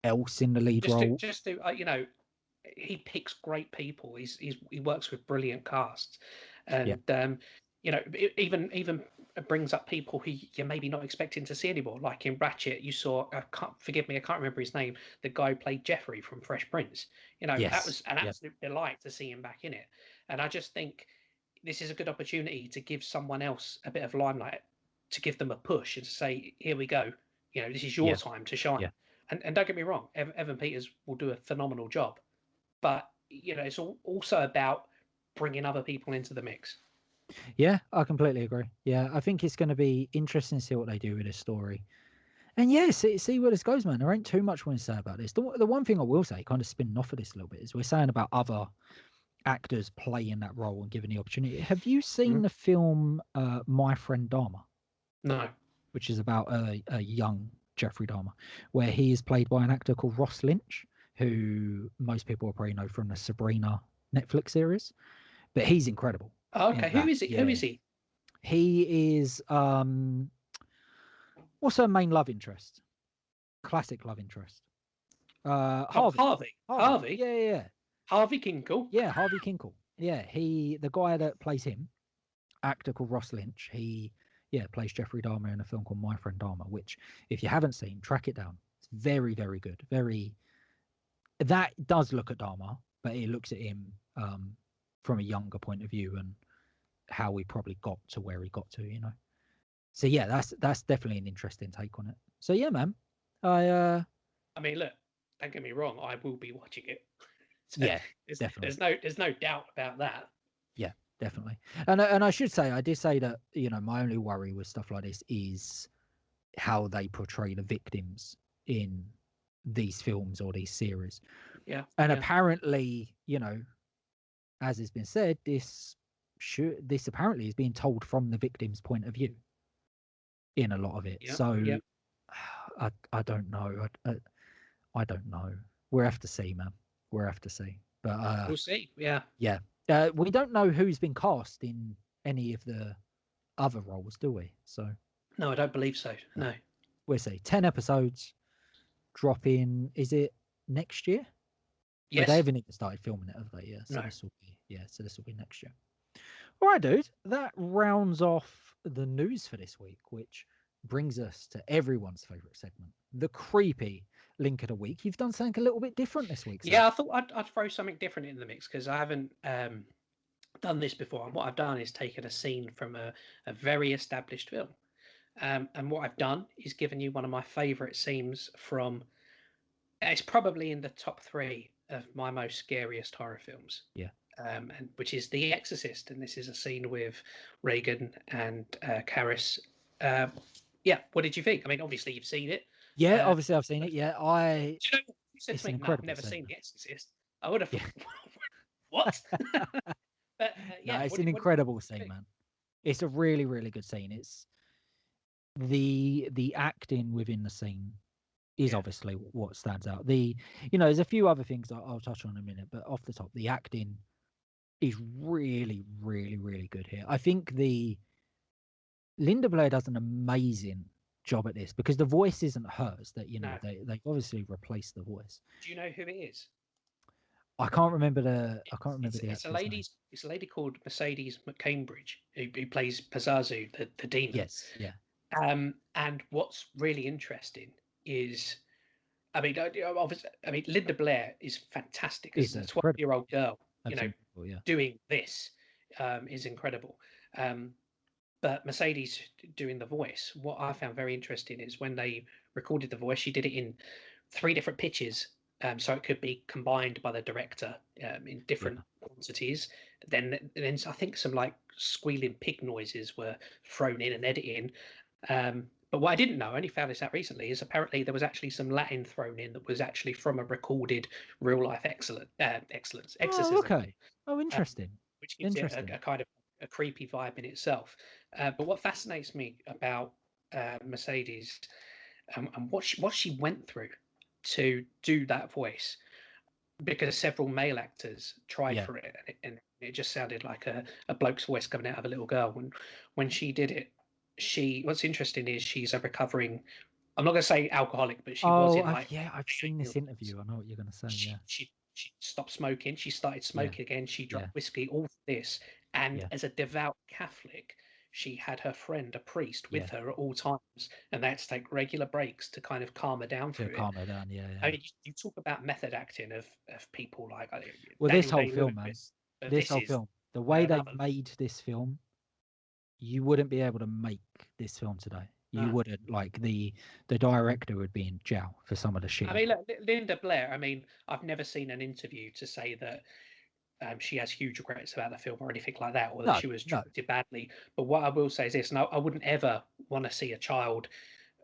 else in the lead role. Just to he picks great people. He works with brilliant casts, Yeah. and even brings up people who you're maybe not expecting to see anymore. Like in Ratchet, you saw forgive me, I can't remember his name. The guy who played Jeffrey from Fresh Prince. That Yes. was an Yeah. absolute delight to see him back in it. And I just think this is a good opportunity to give someone else a bit of limelight. to give them a push and to say, here we go, this is your Yeah. time to shine. Yeah. And don't get me wrong, Evan Peters will do a phenomenal job, but it's also about bringing other people into the mix. Yeah, I completely agree. Yeah, I think it's going to be interesting to see what they do with this story. And yeah, see where this goes, man. There ain't too much we can say about this. The one thing I will say, kind of spinning off of this a little bit, is we're saying about other actors playing that role and given the opportunity. Have you seen the film My Friend Dahmer? No. Which is about a young Jeffrey Dahmer, where he is played by an actor called Ross Lynch, who most people will probably know from the Sabrina Netflix series. But he's incredible. Oh, okay. Who is he? Yeah. Who is he? He is what's her main love interest? Classic love interest. Harvey. Harvey. Yeah. Harvey Kinkle. Yeah, Harvey Kinkle. Yeah, the guy that plays him, actor called Ross Lynch. He plays Jeffrey Dahmer in a film called My Friend Dahmer, which if you haven't seen, track it down. It's very, very good. That does look at Dahmer, but it looks at him from a younger point of view and how he probably got to where he got to, So yeah, that's definitely an interesting take on it. So yeah, man. I mean, look, don't get me wrong, I will be watching it. Yeah, definitely. There's no doubt about that. Yeah, definitely. And I should say, I did say that, my only worry with stuff like this is how they portray the victims in these films or these series. Yeah. And apparently, as has been said, this apparently is being told from the victim's point of view in a lot of it. So I don't know. I don't know. We'll have to see, man. We'll have to see. But we'll see. Yeah. Yeah. We don't know who's been cast in any of the other roles, do we? So no, I don't believe so. No. We'll see. 10 episodes dropping. Is it next year? Yes. But they haven't even started filming it, have they? Yeah. So no. this will be next year. All right, dude. That rounds off the news for this week, which brings us to everyone's favorite segment, the creepy link of the week. You've done something a little bit different this week. Yeah, I thought I'd throw something different in the mix because I haven't done this before. And what I've done is taken a scene from a very established film. And what I've done is given you one of my favorite scenes from. It's probably in the top 3 of my most scariest horror films. Yeah. And which is The Exorcist, and this is a scene with Reagan and Karras. Yeah, what did you think? I mean, obviously you've seen it. Yeah, obviously I've seen it. Yeah, do you know what? You said to me, no, I've never scene. seen The Exorcist. I would have. What? But no, it's an incredible scene, man. It's a really, really good scene. It's the acting within the scene is obviously what stands out. There's a few other things I'll touch on in a minute, but off the top, the acting is really, really, really good here. I think Linda Blair does an amazing job at this because the voice isn't hers. That they obviously replaced the voice. Do you know who it is? I can't remember the. It's a lady. It's a lady called Mercedes McCambridge who plays Pazuzu, the demon. Yes. Yeah. And what's really interesting is, I mean, Linda Blair is fantastic as a 12-year-old girl. Doing this is incredible. But Mercedes doing the voice, what I found very interesting is when they recorded the voice, she did it in 3 different pitches. So it could be combined by the director in different quantities. Then I think some like squealing pig noises were thrown in and editing. But what I didn't know, I only found this out recently, is apparently there was actually some Latin thrown in that was actually from a recorded real life exorcism. Oh, okay. Oh, interesting. Which gives it a kind of a creepy vibe in itself. But what fascinates me about Mercedes and what she went through to do that voice, because several male actors tried for it, and it just sounded like a bloke's voice coming out of a little girl. When she did it, what's interesting is she's a recovering, I'm not going to say alcoholic, but she was in like. I've seen this interview. I know what you're going to say. She stopped smoking. She started smoking again. She drank whiskey. All this, and as a devout Catholic, she had her friend, a priest, with her at all times, and they had to take regular breaks to kind of calm her down through it. Calm her down, yeah. I mean, you talk about method acting of people like. Well, this whole film, man. This whole film, the way they made this film you wouldn't be able to make this film today. You No. wouldn't. Like the director would be in jail for some of the shit. I mean, look, Linda Blair. I mean, I've never seen an interview to say that she has huge regrets about the film or anything like that, or that No, she was no, treated badly. But what I will say is this, and I wouldn't ever want to see a child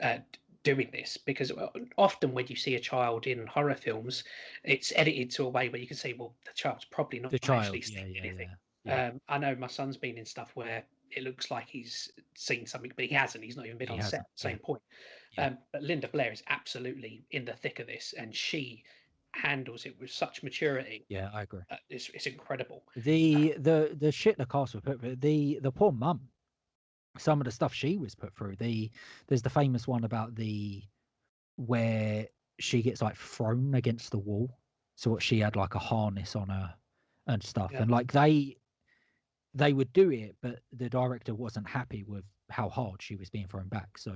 uh, doing this, because often when you see a child in horror films, it's edited to a way where you can see, well, the child's probably not the actually child. seen Yeah, yeah, anything. yeah, yeah. I know my son's been in stuff where it looks like he's seen something, but he hasn't. He's not even been He on set. hasn't. Yeah, Same point. yeah, But Linda Blair is absolutely in the thick of this, and she handles it with such maturity. yeah. I agree. It's incredible. The shit the cast were put through. The poor mum. Some of the stuff she was put through. There's the famous one about the where she gets like thrown against the wall. So what she had like a harness on her and stuff, Yeah. and like they would do it, but the director wasn't happy with how hard she was being thrown back. So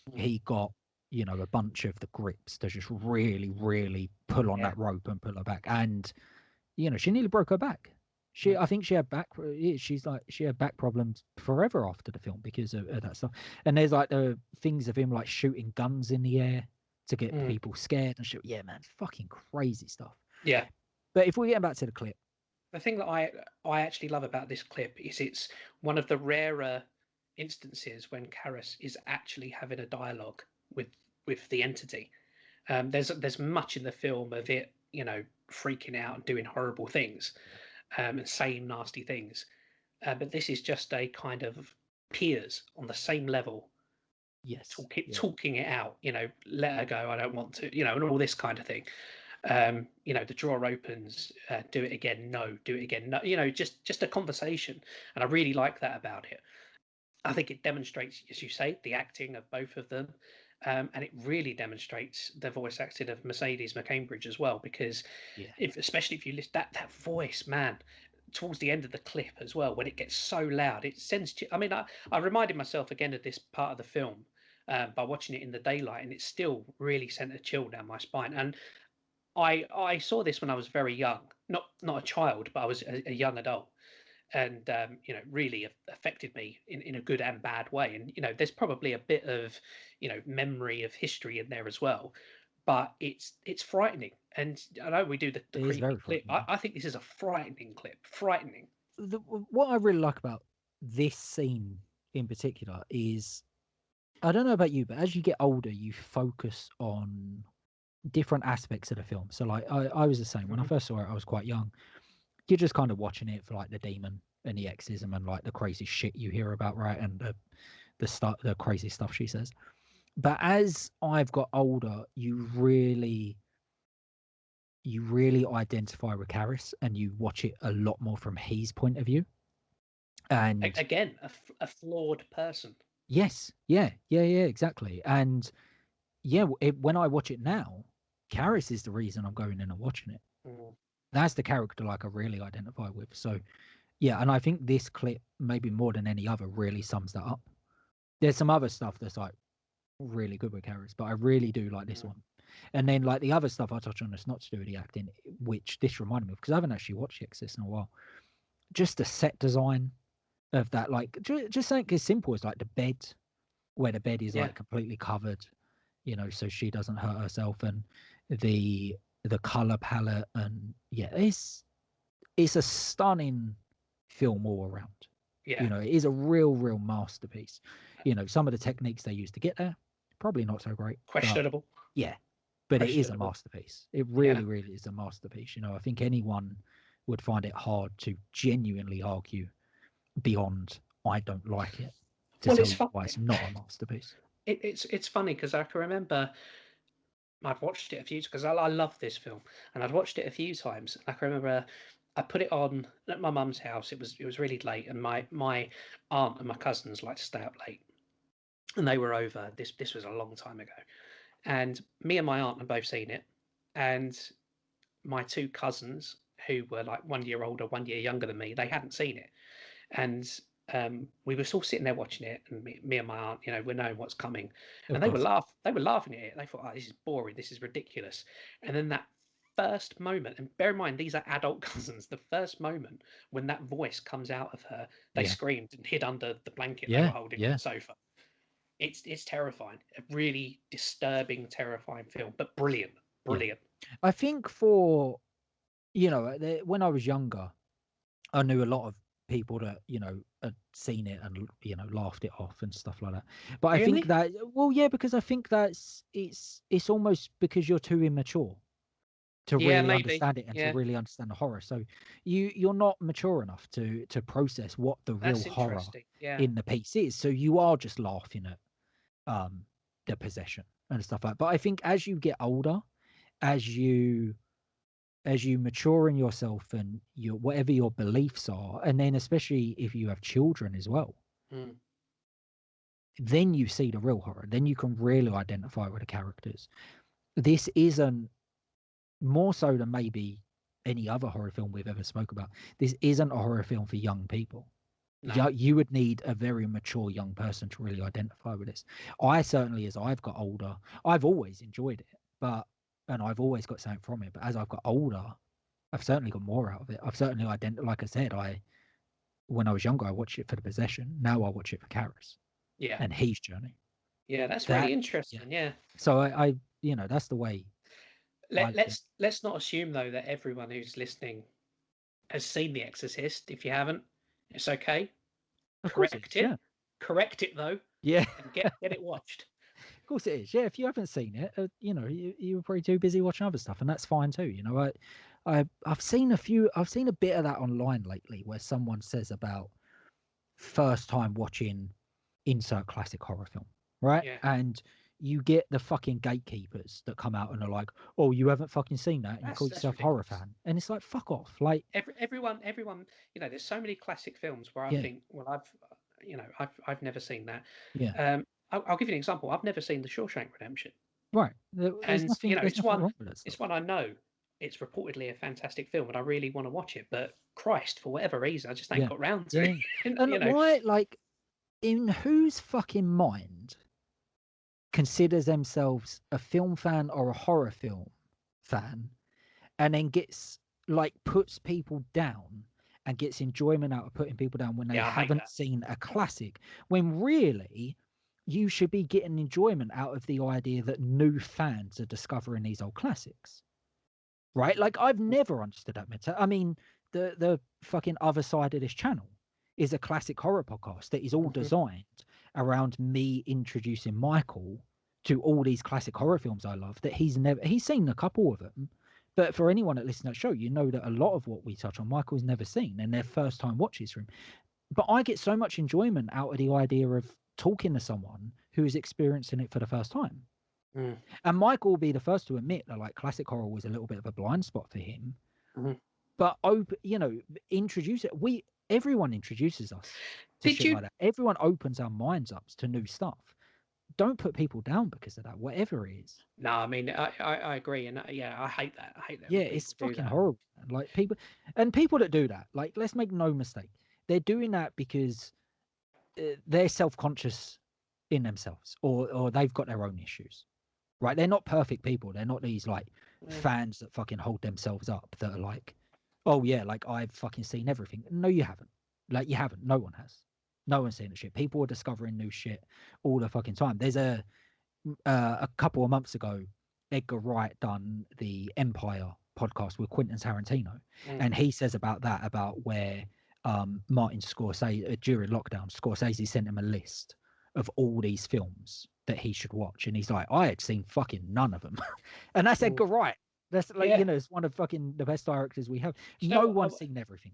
Mm. he got, a bunch of the grips to just really, really pull on Yeah. that rope and pull her back. And, she nearly broke her back. Mm. I think she had she had back problems forever after the film because of that stuff. And there's like the things of him like shooting guns in the air to get Mm. people scared and shit. Yeah, man, fucking crazy stuff. Yeah. But if we get back to the clip, The thing that I actually love about this clip is it's one of the rarer instances when Karras is actually having a dialogue with the entity. There's much in the film of it, freaking out and doing horrible things, and saying nasty things. But this is just a kind of peers on the same level, yes, yeah, talking it out. Let her go. I don't want to. And all this kind of thing. The drawer opens, do it again, no, do it again, no, just a conversation. And I really like that about it. I think it demonstrates, as you say, the acting of both of them. And it really demonstrates the voice acting of Mercedes McCambridge as well, because yeah. especially if you listen that voice, man, towards the end of the clip as well, when it gets so loud, it sends. I mean, I reminded myself again of this part of the film by watching it in the daylight, and it still really sent a chill down my spine. And I saw this when I was very young, not a child, but I was a young adult, and really affected me in a good and bad way. And there's probably a bit of memory of history in there as well, but it's frightening. And I know we do the It is creepy very clip. frightening. I think this is a frightening clip. Frightening. What I really like about this scene in particular is I don't know about you, but as you get older, you focus on different aspects of the film. So, like, I was the same. When I Mhm. first saw it, I was quite young. You're just kind of watching it for like the demon and the exorcism and like the crazy shit you hear about, right? And the crazy stuff she says. But as I've got older, you really identify with Karras and you watch it a lot more from his point of view. And Again, a flawed person. yes, yeah, exactly. And yeah, when I watch it now, Karras is the reason I'm going in and watching it. Mm. That's the character like I really identify with. So yeah, and I think this clip, maybe more than any other, really sums that up. There's some other stuff that's like really good with Karras, but I really do like this Mm. one. And then like the other stuff I touch on that's not to do with the acting, which this reminded me of because I haven't actually watched The Exorcist in a while. Just the set design of that, like just something as simple as like the bed, where the bed is Yeah. like completely covered, so she doesn't hurt herself, and the the color palette, and yeah, it's a stunning film all around. Yeah. It is a real masterpiece. Some of the techniques they use to get there, probably not so great, but Questionable. yeah, but it is a Questionable. masterpiece. It Yeah. really is a masterpiece. I think anyone would find it hard to genuinely argue beyond I don't like it to Well, tell it's you fun. why it's not a masterpiece. It's funny because I can remember I'd watched it a few because I love this film, and I'd watched it a few times. I can remember I put it on at my mum's house. It was really late, and my aunt and my cousins like to stay up late, and they were over. This was a long time ago, and me and my aunt had both seen it, and my two cousins who were like 1 year older, 1 year younger than me, they hadn't seen it, and we were all sitting there watching it, and me and my aunt, we're knowing what's coming, Of and course. they were laughing at it. They thought, "Oh, this is boring. This is ridiculous." And then that first moment, and bear in mind these are adult cousins, the first moment when that voice comes out of her, they Yeah. screamed and hid under the blanket they Yeah. were holding on Yeah. the sofa. It's terrifying. A really disturbing, terrifying film, but brilliant. Yeah. Brilliant. I think when I was younger, I knew a lot of people that, had seen it and, laughed it off and stuff like that. But I think Really? that, well, yeah, because I think it's almost because you're too immature to Yeah, really maybe. understand it and to Yeah, really understand the horror. So you're not mature enough to process what the real that's horror interesting. Yeah. in the piece is. So you are just laughing at um the possession and stuff like that. But I think as you get older, as you mature in yourself and your whatever your beliefs are, and then especially if you have children as well, Mm. then you see the real horror. Then you can really identify with the characters. This isn't, more so than maybe any other horror film we've ever spoke about, this isn't a horror film for young people. No. You would need a very mature young person to really identify with this. I certainly, as I've got older, I've always enjoyed it, and I've always got something from it. But as I've got older, I've certainly got more out of it. I've certainly like I said, when I was younger, I watched it for the possession. Now I watch it for Karis Yeah. and his journey. Yeah, that's That, really yeah. interesting. Yeah. So I that's the way I look at it. Let's not assume though that everyone who's listening has seen The Exorcist. If you haven't, it's okay. Of course it is. Yeah. Correct it though, Yeah. and get it watched. Of course it is. Yeah, if you haven't seen it, you were probably too busy watching other stuff, and that's fine too. I've seen a bit of that online lately, where someone says about first time watching insert classic horror film, right? Yeah. And you get the fucking gatekeepers that come out and are like, "Oh, you haven't fucking seen that, and you call That's yourself a horror ridiculous. fan," and it's like, "Fuck off!" Like, Everyone, there's so many classic films where I yeah, think, well, I've never seen that. yeah, I'll give you an example. I've never seen The Shawshank Redemption, right. and There's nothing wrong with that stuff. it's one I know. It's reportedly a fantastic film, and I really want to watch it. But Christ, for whatever reason, I just ain't Yeah, got round to yeah, it. yeah. And why, like, in whose fucking mind considers themselves a film fan or a horror film fan, and then puts people down and gets enjoyment out of putting people down when they Yeah, I hate haven't that. seen a classic, when really you should be getting enjoyment out of the idea that new fans are discovering these old classics, right? Like, I've never understood that meta. I mean, the fucking other side of this channel is a classic horror podcast that is all Mhm. designed around me introducing Michael to all these classic horror films I love that he's seen a couple of them. But for anyone that listens to that show, you know that a lot of what we touch on, Michael's never seen, and their first time watches for him. But I get so much enjoyment out of the idea of talking to someone who is experiencing it for the first time. Mm. And Michael will be the first to admit that, like, classic horror was a little bit of a blind spot for him. Mhm. But introduce it. Everyone introduces us to Did shit you? like that. Everyone opens our minds up to new stuff. Don't put people down because of that, whatever it is. No, I mean, I agree, and yeah, I hate that. I hate that Yeah, when it's people do fucking that. horrible. Man. Like, people that do that, like, let's make no mistake, they're doing that because they're self-conscious in themselves, or they've got their own issues, right? They're not perfect people. They're not these, like, Yeah. fans that fucking hold themselves up, that are like, oh yeah, like, I've fucking seen everything. No, you haven't. Like, you haven't. No one has. No one's seen the shit. People are discovering new shit all the fucking time. There's a couple of months ago, Edgar Wright done the Empire podcast with Quentin Tarantino, Mm. and he says about where Martin Scorsese, during lockdown, Scorsese sent him a list of all these films that he should watch, and he's like, I had seen fucking none of them, and that's Mm. Edgar Wright. That's, like, Yeah. it's one of fucking the best directors we have. Do you No know, one's seen everything.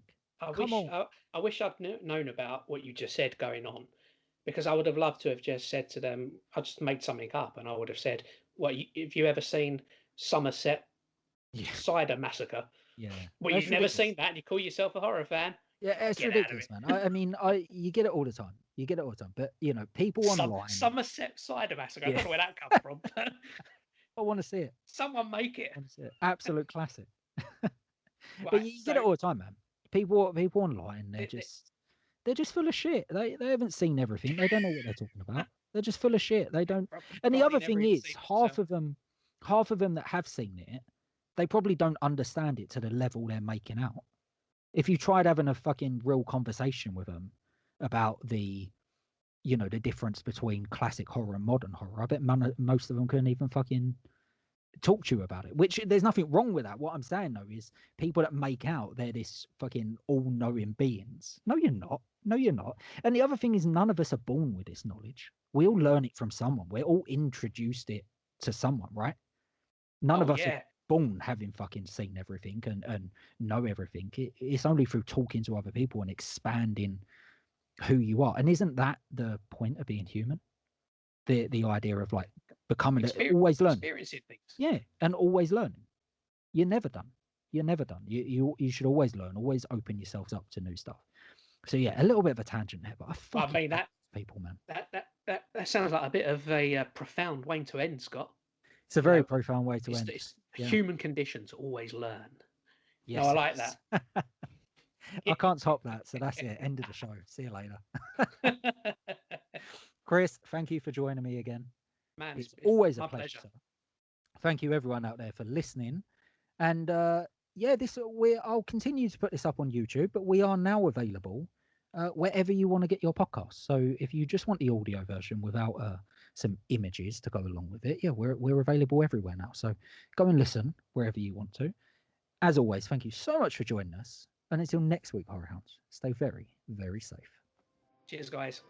Come on. I wish I'd known about what you just said going on, because I would have loved to have just said to them, I just made something up, and I would have said, "What? Have you ever seen Somerset Yeah, Cider Massacre?" yeah, Well, that's you've never ridiculous. seen that, and you call yourself a horror fan? Yeah, it's Get out of ridiculous, it. man. I mean, you get it all the time. You get it all the time. But people online, Somerset Cider Massacre. I yeah, don't know where that come from. I want to see it. Someone make it. I want to see it. Absolute classic. But Right. you get So it all the time, man. People online, it, they're just full of shit. They haven't seen everything. They don't know what they're talking about. They're just full of shit. They don't. And the probably other never thing even is, seen themselves. half of them that have seen it, they probably don't understand it to the level they're making out. If you tried having a fucking real conversation with them about the difference between classic horror and modern horror, I bet most of them couldn't even fucking talk to you about it. Which there's nothing wrong with that. What I'm saying though is people that make out they're this fucking all-knowing beings. No, you're not. No, you're not. And the other thing is, none of us are born with this knowledge. We all learn it from someone. We're all introduced it to someone, right? None of us are born having fucking seen everything and know everything. It's only through talking to other people and expanding who you are. And isn't that the point of being human? The idea of like becoming always learning. Experiencing things. Yeah, and always learning. You're never done. You're never done. You should always learn, always open yourselves up to new stuff. So yeah, a little bit of a tangent there, but I mean that people, man. That sounds like a bit of a profound way to end, Scott. It's a very profound way to end. It's human condition to always learn. Yes, no, I like that. I can't top that. So that's it. End of the show. See you later. Chris, thank you for joining me again. Man, it's always a pleasure. Thank you everyone out there for listening. And yeah, I'll continue to put this up on YouTube, but we are now available wherever you want to get your podcast. So if you just want the audio version without some images to go along with it, yeah, we're available everywhere now. So go and listen wherever you want to. As always, thank you so much for joining us. And until next week, Horror Hounds, stay very, very safe. Cheers, guys.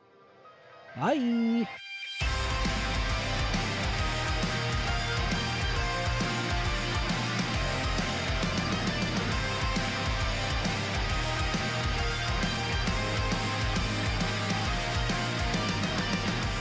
Bye.